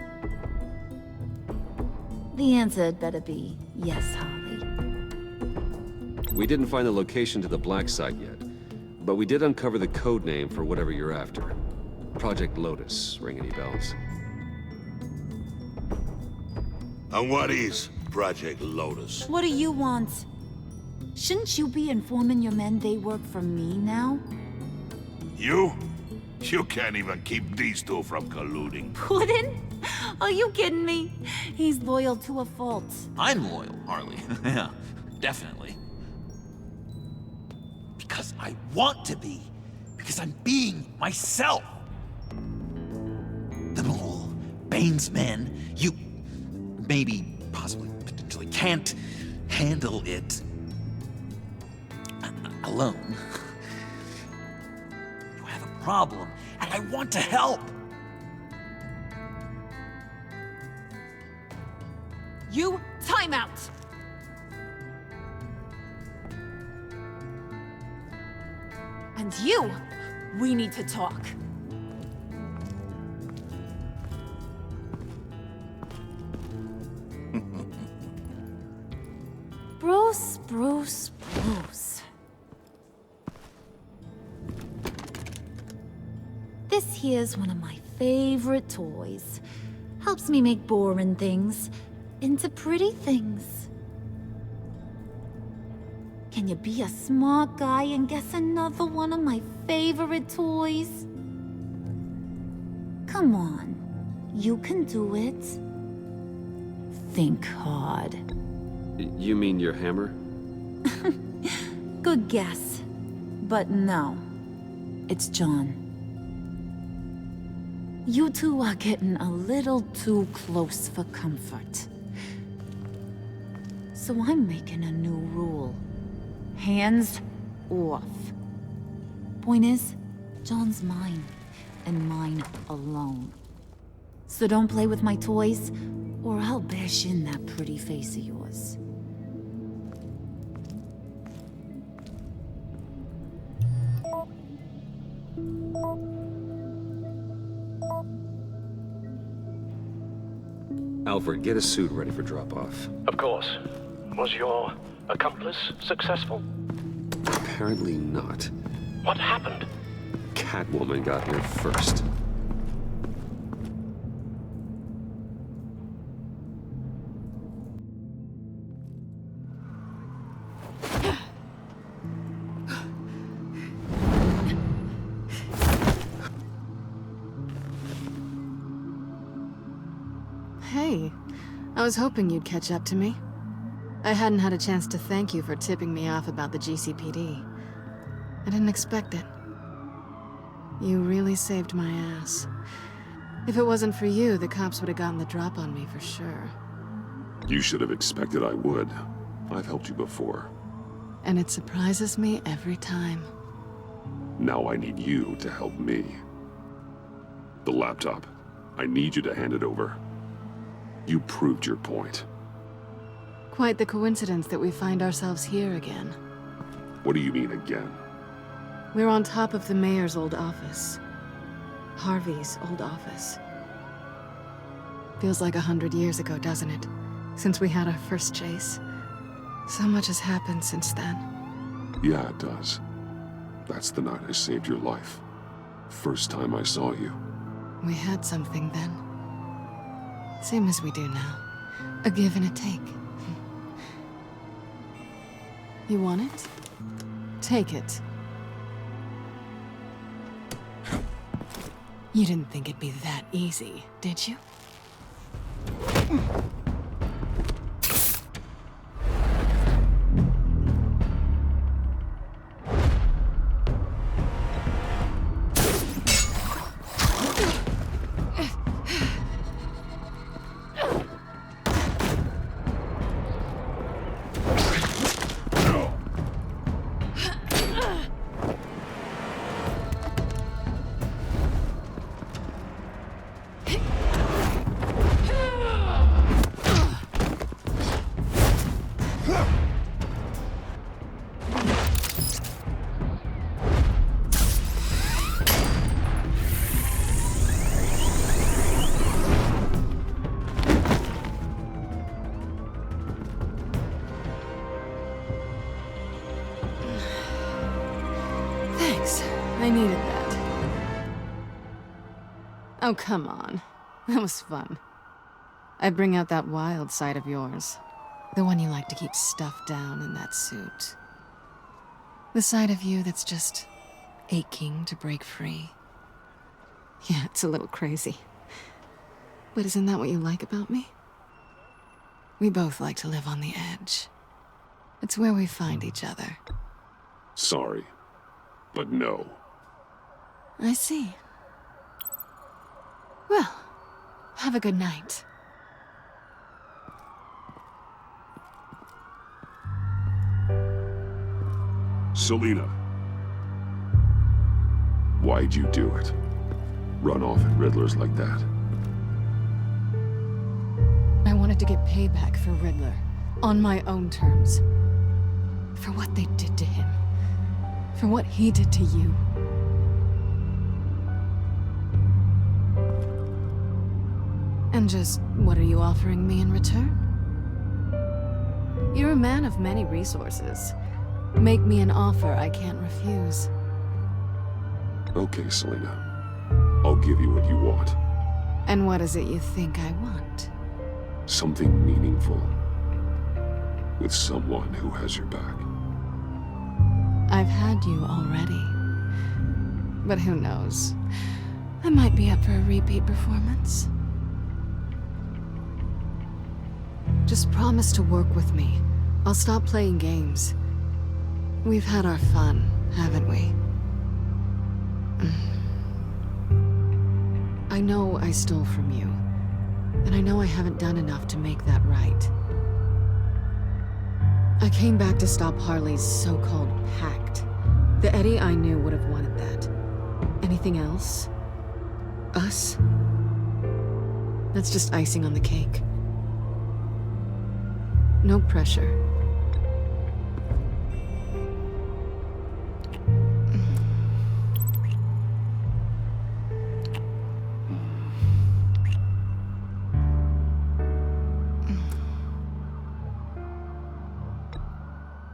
The answer had better be yes, Harley. We didn't find the location to the black site yet, but we did uncover the code name for whatever you're after. Project Lotus. Ring any bells? And what is Project Lotus? What do you want? Shouldn't you be informing your men they work for me now? You? You can't even keep these two from colluding. Puddin'? Are you kidding me? He's loyal to a fault. I'm loyal, Harley. Yeah, definitely. Because I want to be. Because I'm being myself. The mole, Bane's men, you maybe, possibly, potentially can't handle it alone. You have a problem, and I want to help. You, time out! And you, we need to talk. Bruce. This here's one of my favorite toys. Helps me make boring things into pretty things. Can you be a smart guy and guess another one of my favorite toys? Come on, you can do it. Think hard. You mean your hammer? Good guess. But no, it's John. You two are getting a little too close for comfort. So I'm making a new rule. Hands off. Point is, John's mine, and mine alone. So don't play with my toys, or I'll bash in that pretty face of yours. Alfred, get a suit ready for drop-off. Of course. Was your accomplice successful? Apparently not. What happened? Catwoman got here first. Hey, I was hoping you'd catch up to me. I hadn't had a chance to thank you for tipping me off about the GCPD. I didn't expect it. You really saved my ass. If it wasn't for you, the cops would have gotten the drop on me for sure. You should have expected I would. I've helped you before. And it surprises me every time. Now I need you to help me. The laptop. I need you to hand it over. You proved your point. Quite the coincidence that we find ourselves here again. What do you mean again? We're on top of the mayor's old office. Harvey's old office. Feels like 100 years ago, doesn't it? Since we had our first chase. So much has happened since then. Yeah, it does. That's the night I saved your life. First time I saw you. We had something then. Same as we do now. A give and a take. You want it? Take it. You didn't think it'd be that easy, did you? I needed that. Oh, come on. That was fun. I bring out that wild side of yours. The one you like to keep stuffed down in that suit. The side of you that's just aching to break free. Yeah, it's a little crazy. But isn't that what you like about me? We both like to live on the edge. It's where we find each other. Sorry, but no. I see. Well, have a good night. Selina. Why'd you do it? Run off at Riddlers like that? I wanted to get payback for Riddler. On my own terms. For what they did to him. For what he did to you. And just, what are you offering me in return? You're a man of many resources. Make me an offer I can't refuse. Okay, Selina. I'll give you what you want. And what is it you think I want? Something meaningful. With someone who has your back. I've had you already. But who knows? I might be up for a repeat performance. Just promise to work with me. I'll stop playing games. We've had our fun, haven't we? I know I stole from you, and I know I haven't done enough to make that right. I came back to stop Harley's so-called pact. The Eddie I knew would have wanted that. Anything else? Us? That's just icing on the cake. No pressure.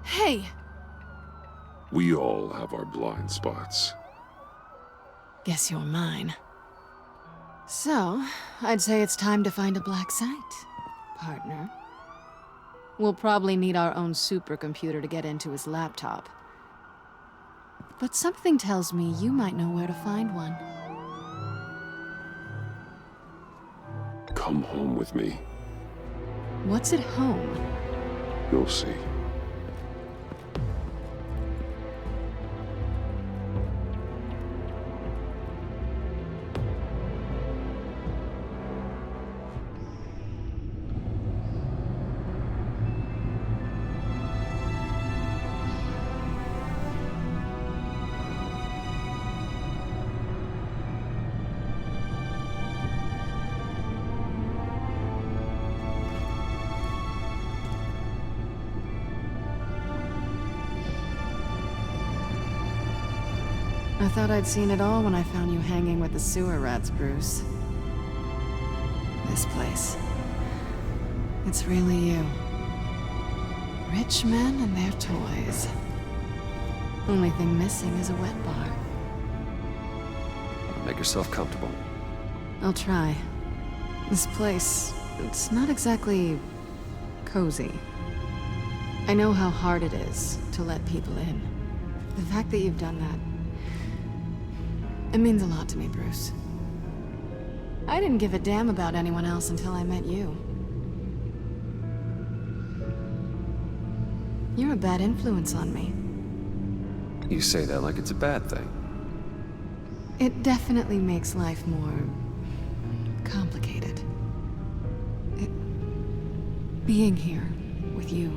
Hey! We all have our blind spots. Guess you're mine. So, I'd say it's time to find a black site, partner. We'll probably need our own supercomputer to get into his laptop. But something tells me you might know where to find one. Come home with me. What's at home? You'll see. I thought I'd seen it all when I found you hanging with the sewer rats, Bruce. This place. It's really you. Rich men and their toys. Only thing missing is a wet bar. Make yourself comfortable. I'll try. This place, it's not exactly cozy. I know how hard it is to let people in. The fact that you've done that, it means a lot to me, Bruce. I didn't give a damn about anyone else until I met you. You're a bad influence on me. You say that like it's a bad thing. It definitely makes life more complicated. Being here with you.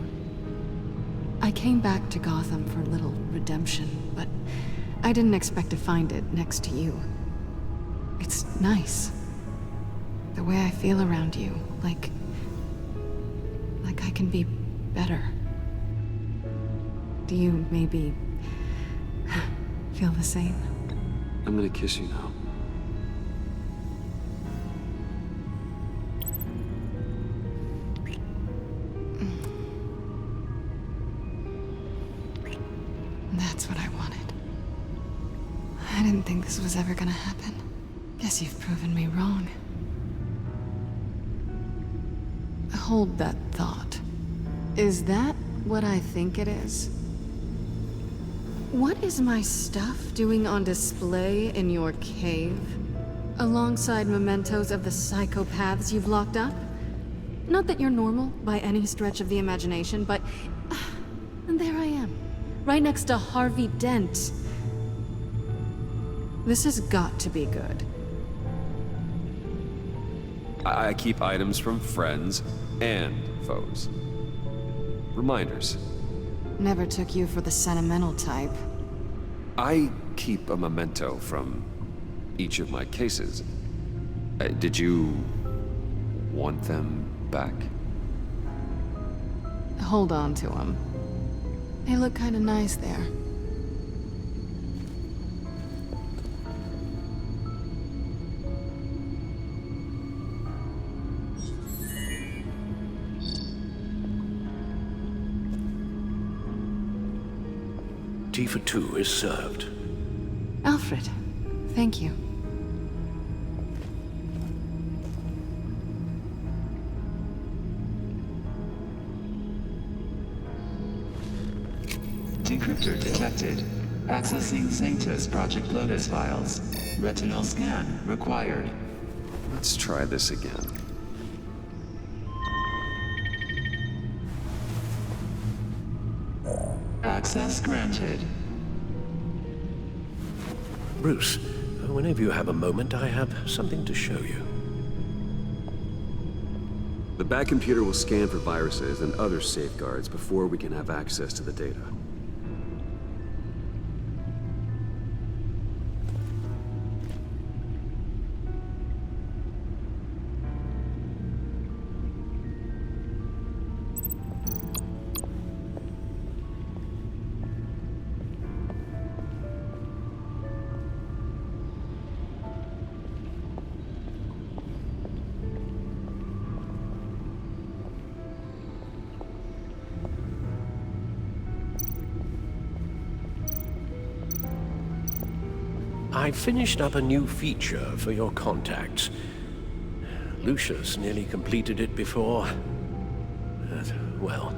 I came back to Gotham for a little redemption, but I didn't expect to find it next to you. It's nice. The way I feel around you, like I can be better. Do you maybe feel the same? I'm gonna kiss you now. That's what I wanted. I didn't think this was ever gonna happen. Guess you've proven me wrong. Hold that thought. Is that what I think it is? What is my stuff doing on display in your cave? Alongside mementos of the psychopaths you've locked up? Not that you're normal by any stretch of the imagination, but... and there I am. Right next to Harvey Dent. This has got to be good. I keep items from friends and foes. Reminders. Never took you for the sentimental type. I keep a memento from each of my cases. Did you want them back? Hold on to them. They look kind of nice there. Tea for two is served. Alfred, thank you. Decryptor detected. Accessing Sanctus Project Lotus files. Retinal scan required. Let's try this again. Access granted. Bruce, whenever you have a moment, I have something to show you. The back computer will scan for viruses and other safeguards before we can have access to the data. I finished up a new feature for your contacts. Lucius nearly completed it before. Well,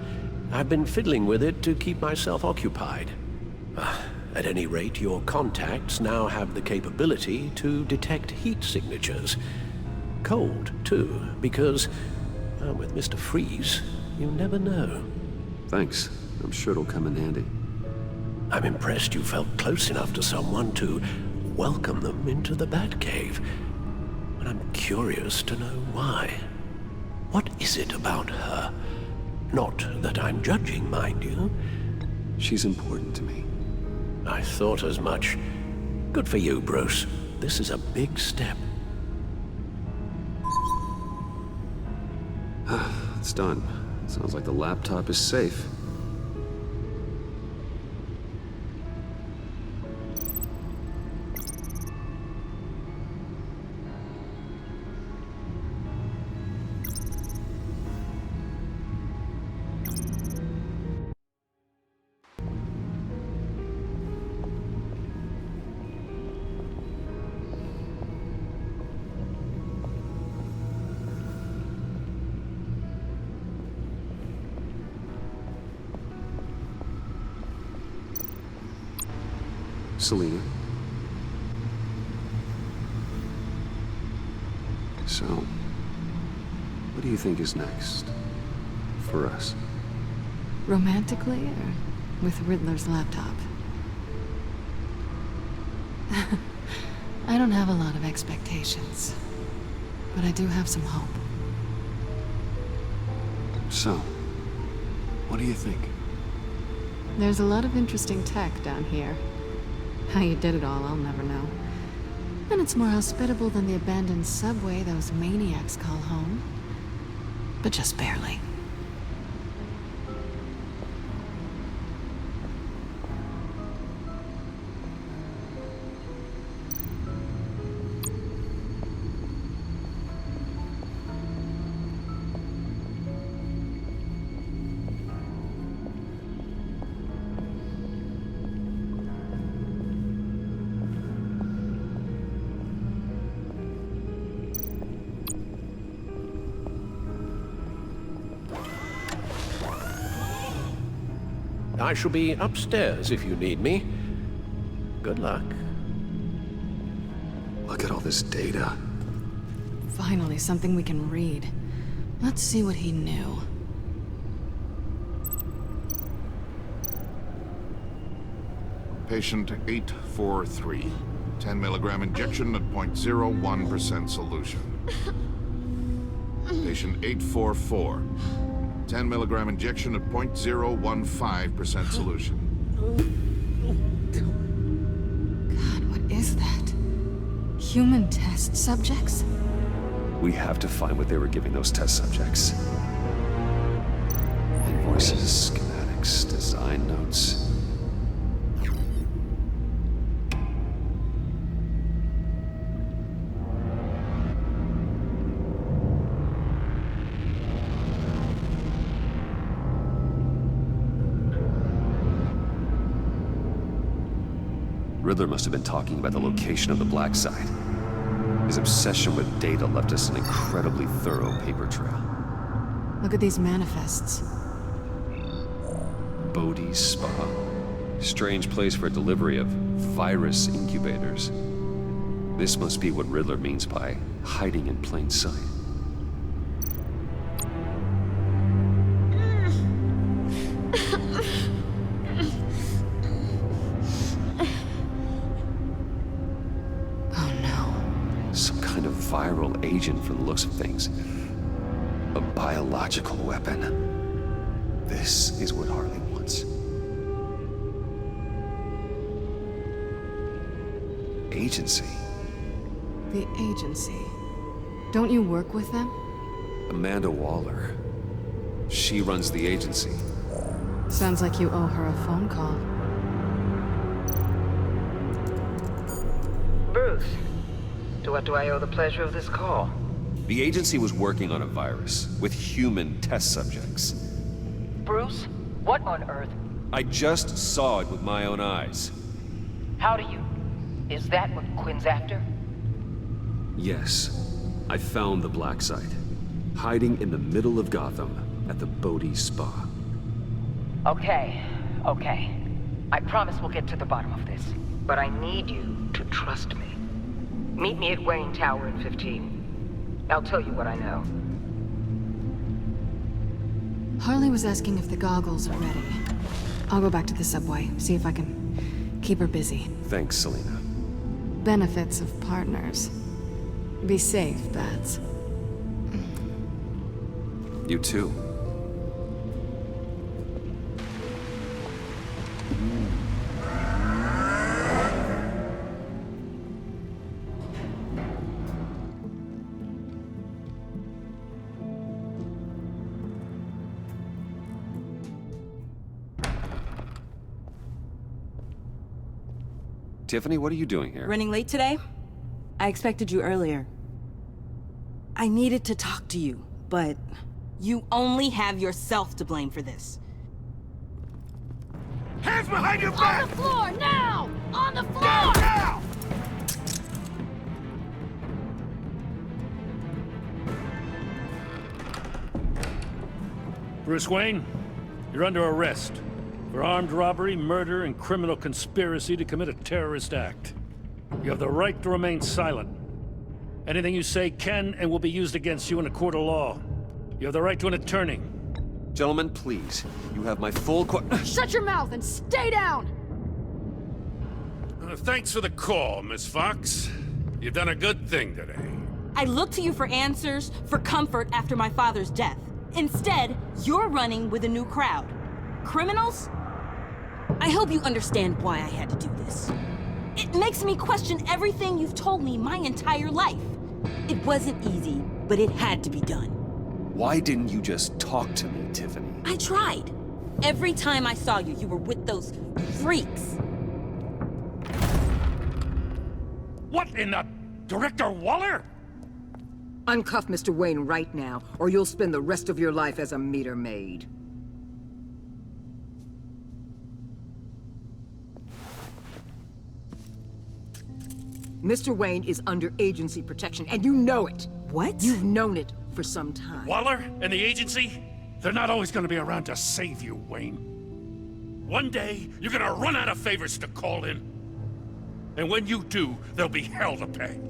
I've been fiddling with it to keep myself occupied. At any rate, your contacts now have the capability to detect heat signatures. Cold, too, because, with Mr. Freeze, you never know. Thanks. I'm sure it'll come in handy. I'm impressed you felt close enough to someone to welcome them into the Batcave. But I'm curious to know why. What is it about her? Not that I'm judging, mind you. She's important to me. I thought as much. Good for you, Bruce. This is a big step. It's done. Sounds like the laptop is safe. Selena. So, what do you think is next for us? Romantically, or with Riddler's laptop? I don't have a lot of expectations, but I do have some hope. So, what do you think? There's a lot of interesting tech down here. How you did it all, I'll never know. And it's more hospitable than the abandoned subway those maniacs call home. But just barely. I shall be upstairs if you need me. Good luck. Look at all this data. Finally, something we can read. Let's see what he knew. Patient 843. 10 milligram injection at 0.01% solution. Patient 844. 10 milligram injection at 0.015% solution. God, what is that? Human test subjects? We have to find what they were giving those test subjects. Invoices, schematics, design notes. Riddler must have been talking about the location of the black site. His obsession with data left us an incredibly thorough paper trail. Look at these manifests. Bodhi's Spa. Strange place for delivery of virus incubators. This must be what Ridddler means by hiding in plain sight. Oh no. Some kind of viral agent from the looks of things. A biological weapon. This is what Harley wants. Agency. The agency. Don't you work with them? Amanda Waller. She runs the agency. Sounds like you owe her a phone call. Bruce, to what do I owe the pleasure of this call? The agency was working on a virus with human test subjects. Bruce, what on earth? I just saw it with my own eyes. How do you? Is that what Quinn's after? Yes. I found the black site. Hiding in the middle of Gotham at the Bodhi Spa. Okay. I promise we'll get to the bottom of this. But I need you to trust me. Meet me at Wayne Tower in 15. I'll tell you what I know. Harley was asking if the goggles are ready. I'll go back to the subway, see if I can keep her busy. Thanks, Selena. Benefits of partners. Be safe, Bats. You too. Tiffany, what are you doing here? Running late today? I expected you earlier. I needed to talk to you, but you only have yourself to blame for this. Hands behind your back! On the floor, now! On the floor! Now! Bruce Wayne, you're under arrest for armed robbery, murder, and criminal conspiracy to commit a terrorist act. You have the right to remain silent. Anything you say can and will be used against you in a court of law. You have the right to an attorney. Gentlemen, please. You have my full Shut your mouth and stay down! Thanks for the call, Miss Fox. You've done a good thing today. I looked to you for answers, for comfort after my father's death. Instead, you're running with a new crowd. Criminals? I hope you understand why I had to do this. It makes me question everything you've told me my entire life. It wasn't easy, but it had to be done. Why didn't you just talk to me, Tiffany? I tried. Every time I saw you, you were with those freaks. What in the... Director Waller? Uncuff Mr. Wayne right now, or you'll spend the rest of your life as a meter maid. Mr. Wayne is under agency protection, and you know it. What? You've known it for some time. Waller and the agency? They're not always gonna be around to save you, Wayne. One day, you're gonna run out of favors to call in. And when you do, there'll be hell to pay.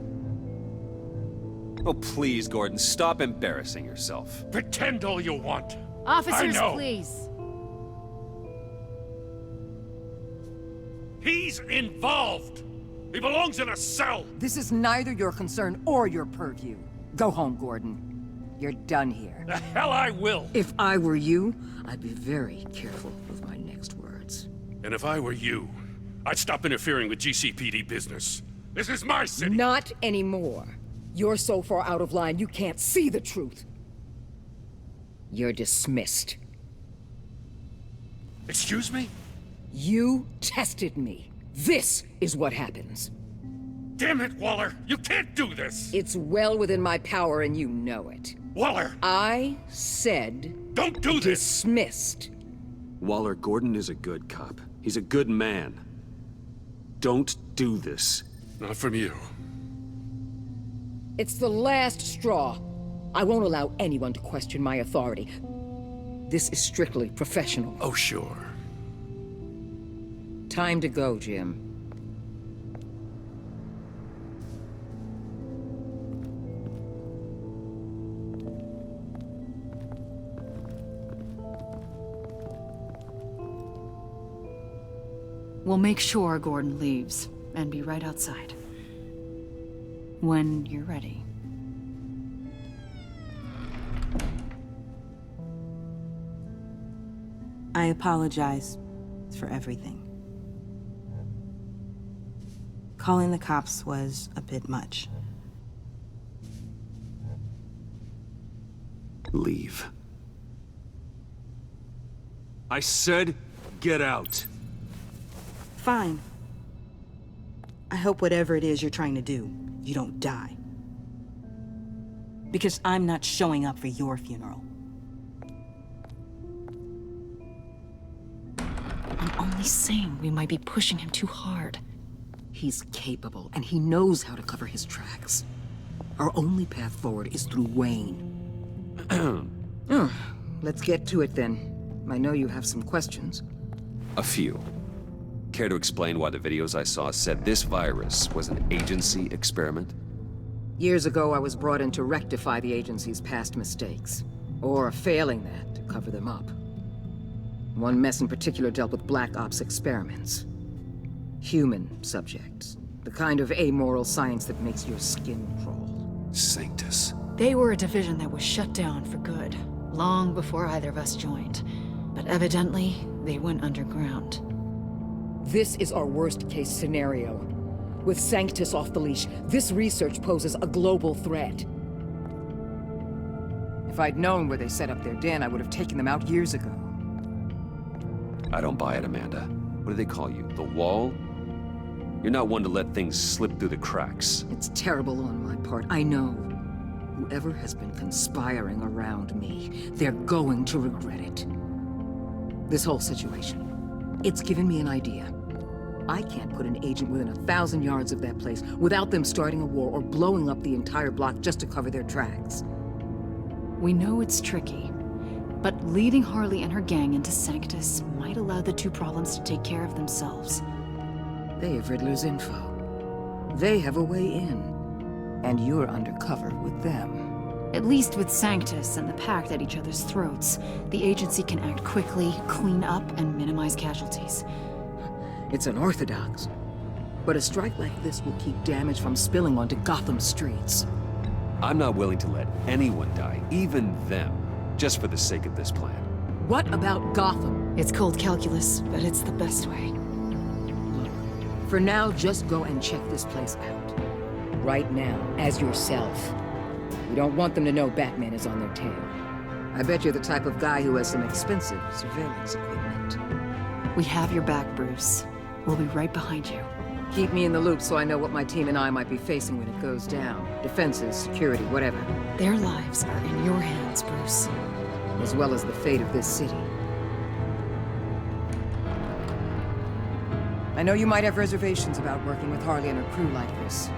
Oh, please, Gordon, stop embarrassing yourself. Pretend all you want. Officers, I know. please. He's involved. He belongs in a cell. This is neither your concern or your purview. Go home, Gordon. You're done here. The hell I will. If I were you, I'd be very careful with my next words. And if I were you, I'd stop interfering with GCPD business. This is my city. Not anymore. You're so far out of line, you can't see the truth. You're dismissed. Excuse me? You tested me. This is what happens. Damn it, Waller! You can't do this! It's well within my power and you know it. Waller! I said... Don't do this! Dismissed. Waller, Gordon is a good cop. He's a good man. Don't do this. Not from you. It's the last straw. I won't allow anyone to question my authority. This is strictly professional. Oh, sure. Time to go, Jim. We'll make sure Gordon leaves, and be right outside. When you're ready. I apologize for everything. Calling the cops was a bit much. Leave. I said, get out. Fine. I hope whatever it is you're trying to do, you don't die. Because I'm not showing up for your funeral. I'm only saying we might be pushing him too hard. He's capable, and he knows how to cover his tracks. Our only path forward is through Wayne. Let's get to it then. I know you have some questions. A few. Care to explain why the videos I saw said this virus was an agency experiment? Years ago, I was brought in to rectify the agency's past mistakes. Or failing that, to cover them up. One mess in particular dealt with Black Ops experiments. Human subjects. The kind of amoral science that makes your skin crawl. Sanctus. They were a division that was shut down for good, long before either of us joined. But evidently, they went underground. This is our worst-case scenario. With Sanctus off the leash, this research poses a global threat. If I'd known where they set up their den, I would have taken them out years ago. I don't buy it, Amanda. What do they call you? The Wall? You're not one to let things slip through the cracks. It's terrible on my part, I know. Whoever has been conspiring around me, they're going to regret it. This whole situation, it's given me an idea. I can't put an agent within 1,000 yards of that place without them starting a war or blowing up the entire block just to cover their tracks. We know it's tricky, but leading Harley and her gang into Sanctus might allow the two problems to take care of themselves. They have Riddler's info. They have a way in. And you're undercover with them. At least with Sanctus and the Pact at each other's throats, the agency can act quickly, clean up, and minimize casualties. It's unorthodox. But a strike like this will keep damage from spilling onto Gotham streets. I'm not willing to let anyone die, even them, just for the sake of this plan. What about Gotham? It's cold calculus, but it's the best way. Look, for now, just go and check this place out. Right now, as yourself. You don't want them to know Batman is on their tail. I bet you're the type of guy who has some expensive surveillance equipment. We have your back, Bruce. We'll be right behind you. Keep me in the loop so I know what my team and I might be facing when it goes down. Defenses, security, whatever. Their lives are in your hands, Bruce. As well as the fate of this city. I know you might have reservations about working with Harley and her crew like this.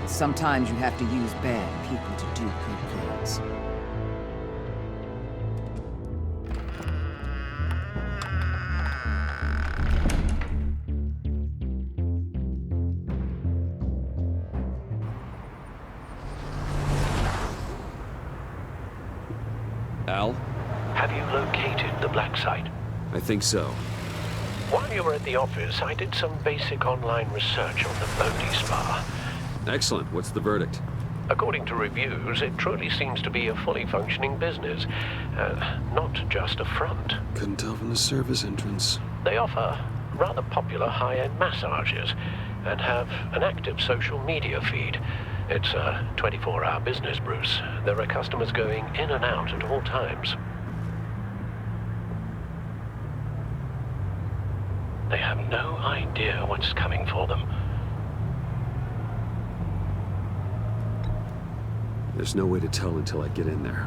Sometimes you have to use bad people to do good things. Al? Have you located the black site? I think so. While you were at the office, I did some basic online research on the Bodhi Spa. Excellent. What's the verdict? According to reviews, it truly seems to be a fully functioning business, not just a front. Couldn't tell from the service entrance. They offer rather popular high-end massages and have an active social media feed. It's a 24-hour business, Bruce. There are customers going in and out at all times. They have no idea what's coming for them. There's no way to tell until I get in there.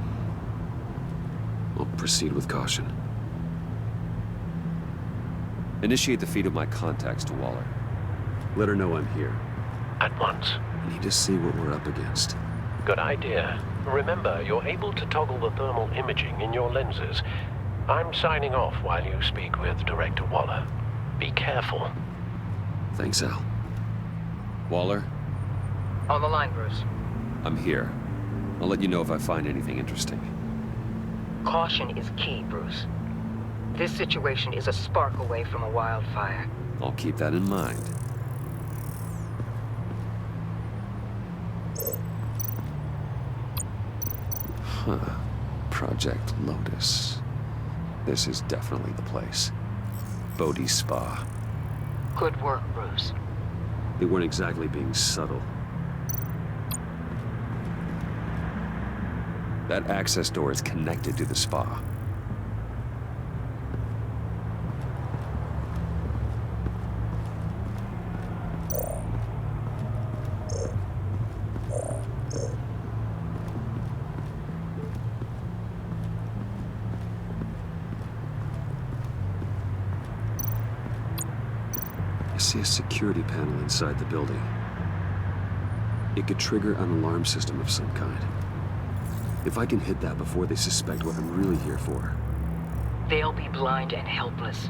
I'll proceed with caution. Initiate the feed of my contacts to Waller. Let her know I'm here. At once. I need to see what we're up against. Good idea. Remember, you're able to toggle the thermal imaging in your lenses. I'm signing off while you speak with Director Waller. Be careful. Thanks, Al. Waller? On the line, Bruce. I'm here. I'll let you know if I find anything interesting. Caution is key, Bruce. This situation is a spark away from a wildfire. I'll keep that in mind. Huh. Project Lotus. This is definitely the place. Bodhi Spa. Good work, Bruce. They weren't exactly being subtle. That access door is connected to the spa. I see a security panel inside the building. It could trigger an alarm system of some kind. If I can hit that before they suspect what I'm really here for. They'll be blind and helpless.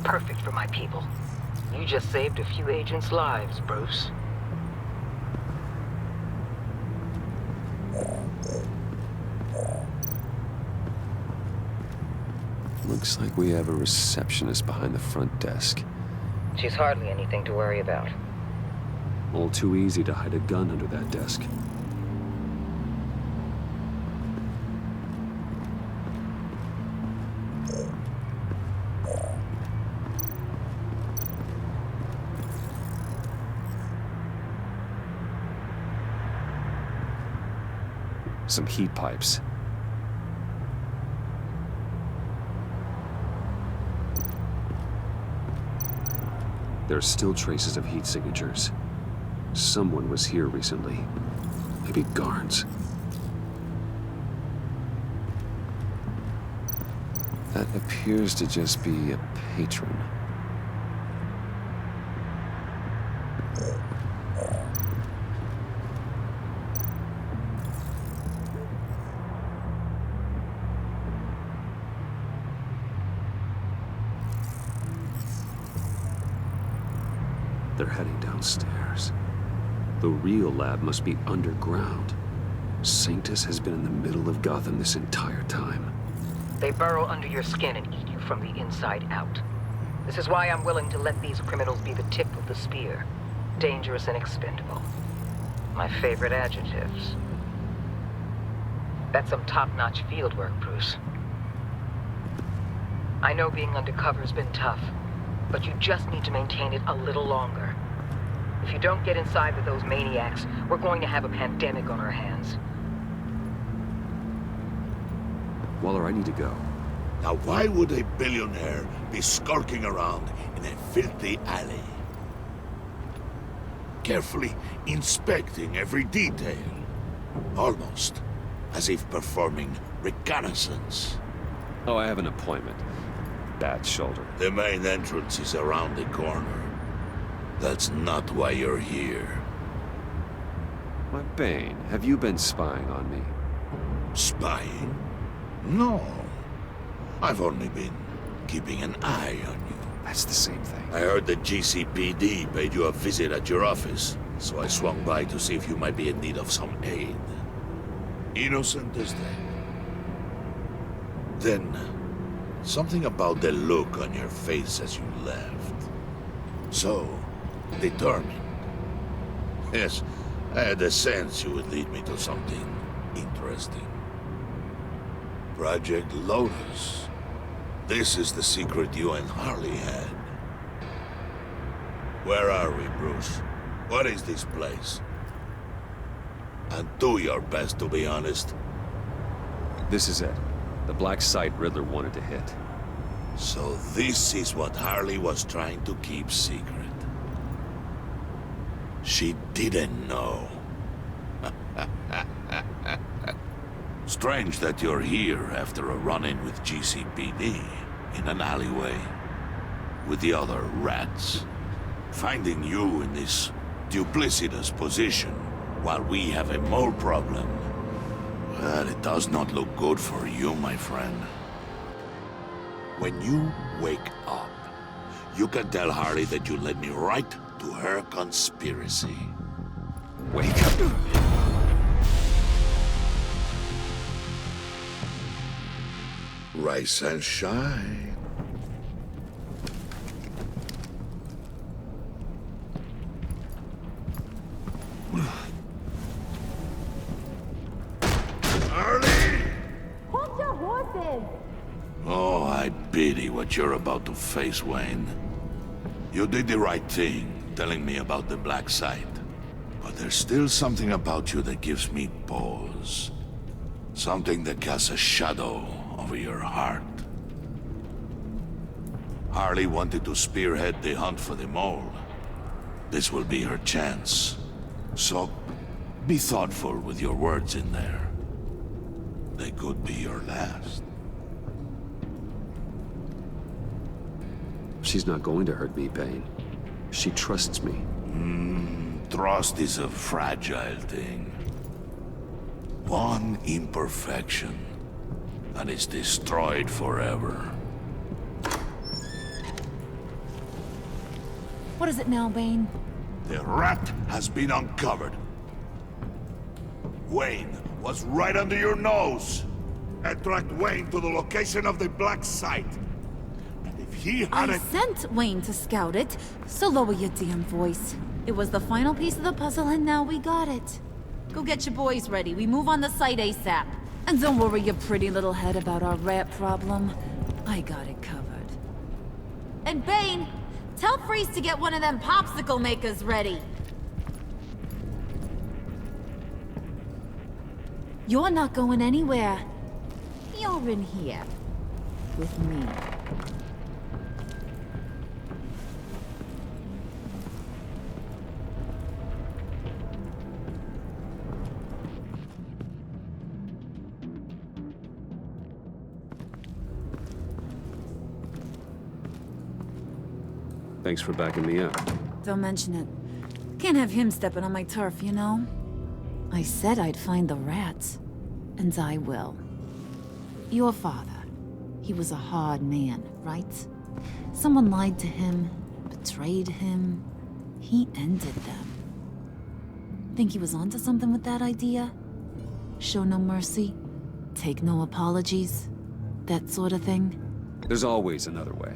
Perfect for my people. You just saved a few agents' lives, Bruce. Looks like we have a receptionist behind the front desk. She's hardly anything to worry about. All too easy to hide a gun under that desk. Some heat pipes. There are still traces of heat signatures. Someone was here recently. Maybe guards. That appears to just be a patron. They're heading downstairs. The real lab must be underground. Sanctus has been in the middle of Gotham this entire time. They burrow under your skin and eat you from the inside out. This is why I'm willing to let these criminals be the tip of the spear. Dangerous and expendable. My favorite adjectives. That's some top-notch field work, Bruce. I know being undercover's been tough, but you just need to maintain it a little longer. If you don't get inside with those maniacs, we're going to have a pandemic on our hands. Waller, I need to go. Now why would a billionaire be skulking around in a filthy alley? Carefully inspecting every detail. Almost as if performing reconnaissance. Oh, I have an appointment. Bad shoulder. The main entrance is around the corner. That's not why you're here. My Bane, have you been spying on me? Spying? No. I've only been keeping an eye on you. That's the same thing. I heard the GCPD paid you a visit at your office, so I swung by to see if you might be in need of some aid. Innocent as that. Then, something about the look on your face as you left. So determined. Yes, I had a sense you would lead me to something interesting. Project Lotus. This is the secret you and Harley had. Where are we, Bruce? What is this place? And do your best to be honest. This is it. The black site Riddler wanted to hit. So this is what Harley was trying to keep secret. She didn't know. Strange that you're here after a run-in with GCPD in an alleyway with the other rats. Finding you in this duplicitous position while we have a mole problem. Well, it does not look good for you, my friend. When you wake up, You can tell Harley that you led me right to her conspiracy. Wake up. Rise and shine. Harley! Hold your horses! Oh, I pity what you're about to face, Wayne. You did the right thing, telling me about the black site. But there's still something about you that gives me pause. Something that casts a shadow over your heart. Harley wanted to spearhead the hunt for the mole. This will be her chance. So, be thoughtful with your words in there. They could be your last. She's not going to hurt me, Bane. She trusts me. Trust is a fragile thing. One imperfection, and it's destroyed forever. What is it now, Bane? The rat has been uncovered. Wayne was right under your nose. I tracked Wayne to the location of the black site. And if he I sent Wayne to scout it, so lower your damn voice. It was the final piece of the puzzle, and now we got it. Go get your boys ready. We move on the site ASAP. And don't worry your pretty little head about our rat problem. I got it covered. And Bane, tell Freeze to get one of them popsicle makers ready. You're not going anywhere. You're in here. With me. Thanks for backing me up. Don't mention it. Can't have him stepping on my turf, you know? I said I'd find the rats. And I will. Your father. He was a hard man, right? Someone lied to him, betrayed him. He ended them. Think he was onto something with that idea? Show no mercy? Take no apologies? That sort of thing? There's always another way.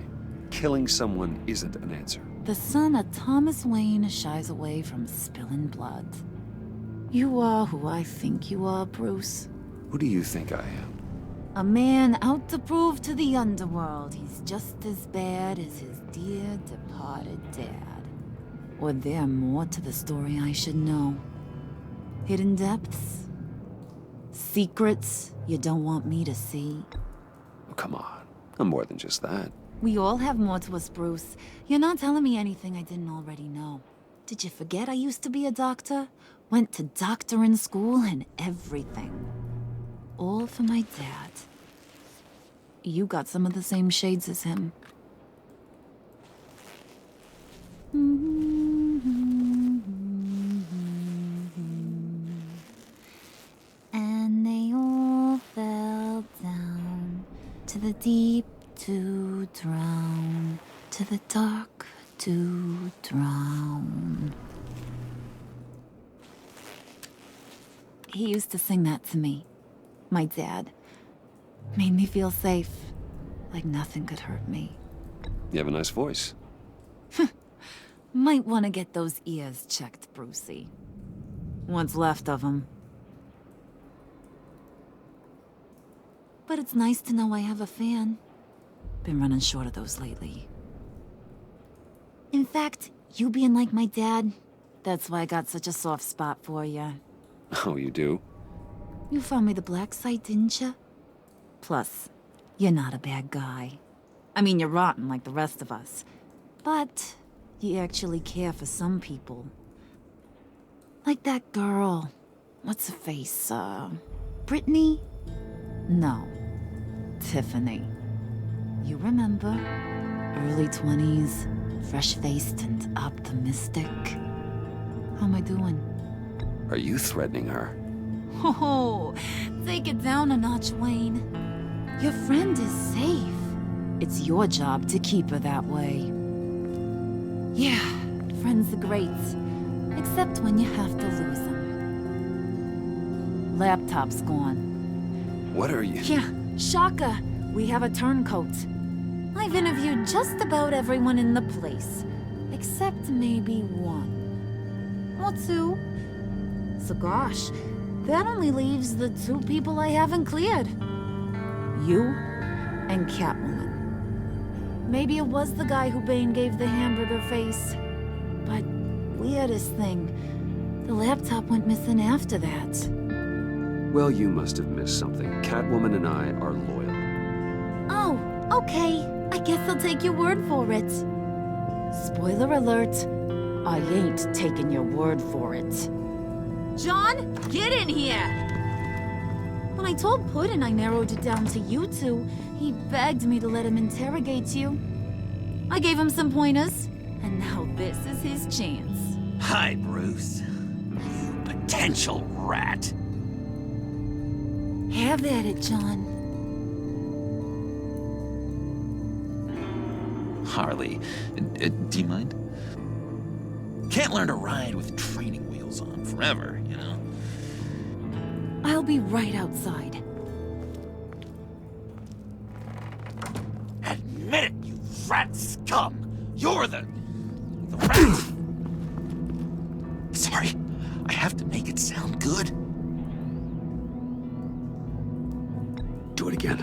Killing someone isn't an answer. The son of Thomas Wayne shies away from spilling blood. You are who I think you are, Bruce. Who do you think I am? A man out to prove to the underworld he's just as bad as his dear departed dad. Or there more to the story I should know. Hidden depths? Secrets you don't want me to see? Oh, come on. I'm more than just that. We all have more to us, Bruce. You're not telling me anything I didn't already know. Did you forget I used to be a doctor? Went to doctoring school and everything. All for my dad. You got some of the same shades as him. And they all fell down to the deep to drown, to the dark to drown. He used to sing that to me. My dad. Made me feel safe. Like nothing could hurt me. You have a nice voice. Might want to get those ears checked, Brucey. What's left of them. But it's nice to know I have a fan. Been running short of those lately. In fact, you being like my dad, that's why I got such a soft spot for you. Oh, you do? You found me the black site, didn't you? Plus, you're not a bad guy. I mean, you're rotten like the rest of us. But you actually care for some people. Like that girl. What's her face? Brittany? No. Tiffany. You remember? Early 20s, fresh-faced and optimistic. How am I doing? Are you threatening her? Oh, take it down a notch, Wayne. Your friend is safe. It's your job to keep her that way. Yeah, friends are great. Except when you have to lose them. Laptop's gone. What are you... Yeah, shocker. We have a turncoat. I've interviewed just about everyone in the place. Except maybe one. Or two. So gosh, that only leaves the two people I haven't cleared. You and Catwoman. Maybe it was the guy who Bane gave the hamburger face. But weirdest thing, the laptop went missing after that. Well, you must have missed something. Catwoman and I are loyal. Oh, okay. I guess I'll take your word for it. Spoiler alert, I ain't taking your word for it. John, get in here! When I told Puddin' I narrowed it down to you two, he begged me to let him interrogate you. I gave him some pointers, and now this is his chance. Hi, Bruce. You potential rat. Have at it, John. Harley, do you mind? Can't learn to ride with training wheels on forever, you know? I'll be right outside. Admit it, you rat scum! You're the rat! Sorry, I have to make it sound good. Do it again.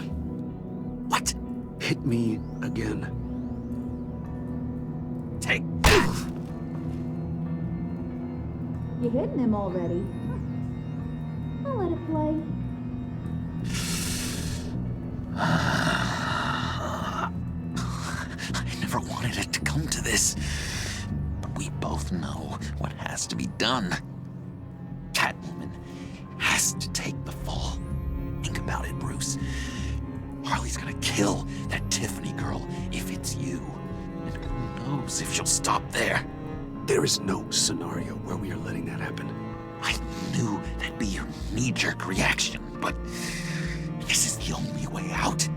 What? Hit me again. Take that! You hitting him already? I'll let it play. I never wanted it to come to this. But we both know what has to be done. Catwoman has to take the fall. Think about it, Bruce. Harley's gonna kill that Tiffany girl if it's you. And who knows if she'll stop there. There is no scenario where we are letting that happen. I knew that'd be your knee-jerk reaction, but this is the only way out.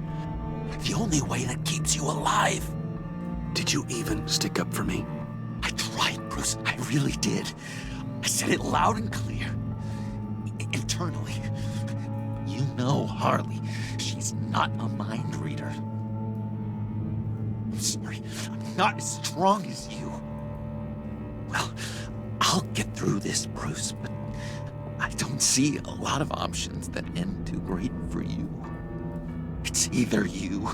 The only way that keeps you alive. Did you even stick up for me? I tried, Bruce. I really did. I said it loud and clear. Internally. You know Harley. She's not a mind reader. I'm sorry. I'm not as strong as you. Well, I'll get through this, Bruce, but I don't see a lot of options that end too great for you. It's either you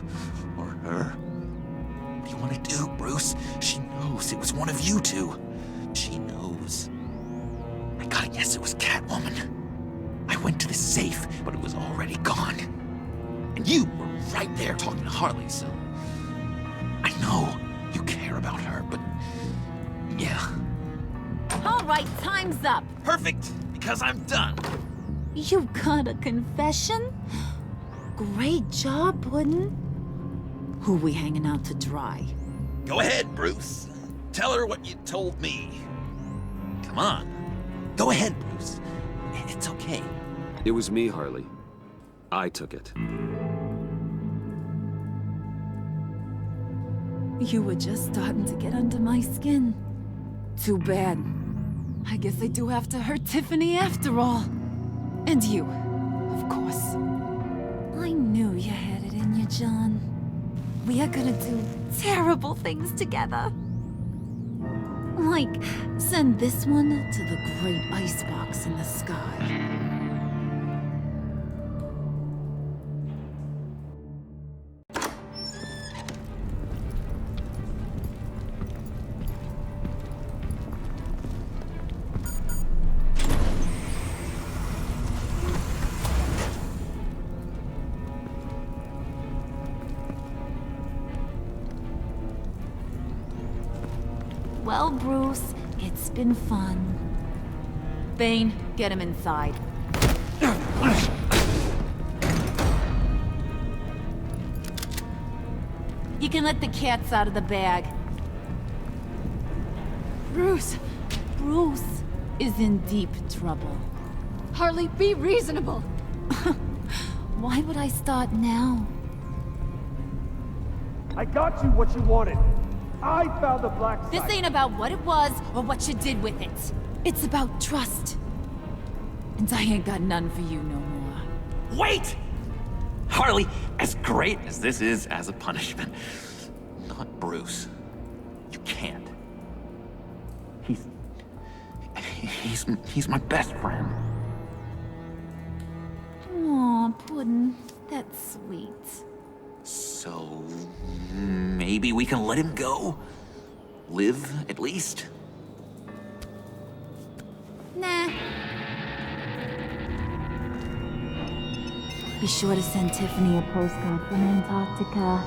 or her. What do you want to do, Bruce? She knows it was one of you two. She knows. I gotta guess it was Catwoman. I went to the safe, but it was already gone. And you were right there talking to Harley, so... I know you care about her, but... yeah. All right, time's up. Perfect, because I'm done. You got a confession? Great job, Puddin'. Who we hanging out to dry? Go ahead, Bruce. Tell her what you told me. Come on. Go ahead, Bruce. It's okay. It was me, Harley. I took it. You were just starting to get under my skin. Too bad. I guess I do have to hurt Tiffany after all. And you, of course. I knew you had it in you, John. We are gonna do terrible things together. Like, send this one to the great icebox in the sky. Well, Bruce, it's been fun. Bane, get him inside. You can let the cats out of the bag. Bruce! Bruce is in deep trouble. Harley, be reasonable! Why would I start now? I got you what you wanted. I found the black site. This ain't about what it was or what you did with it. It's about trust. And I ain't got none for you no more. Wait! Harley, as great as this is as a punishment, not Bruce. You can't. He's my best friend. Aw, Puddin'. That's sweet. So, maybe we can let him go? Live, at least? Nah. Be sure to send Tiffany a postcard from Antarctica.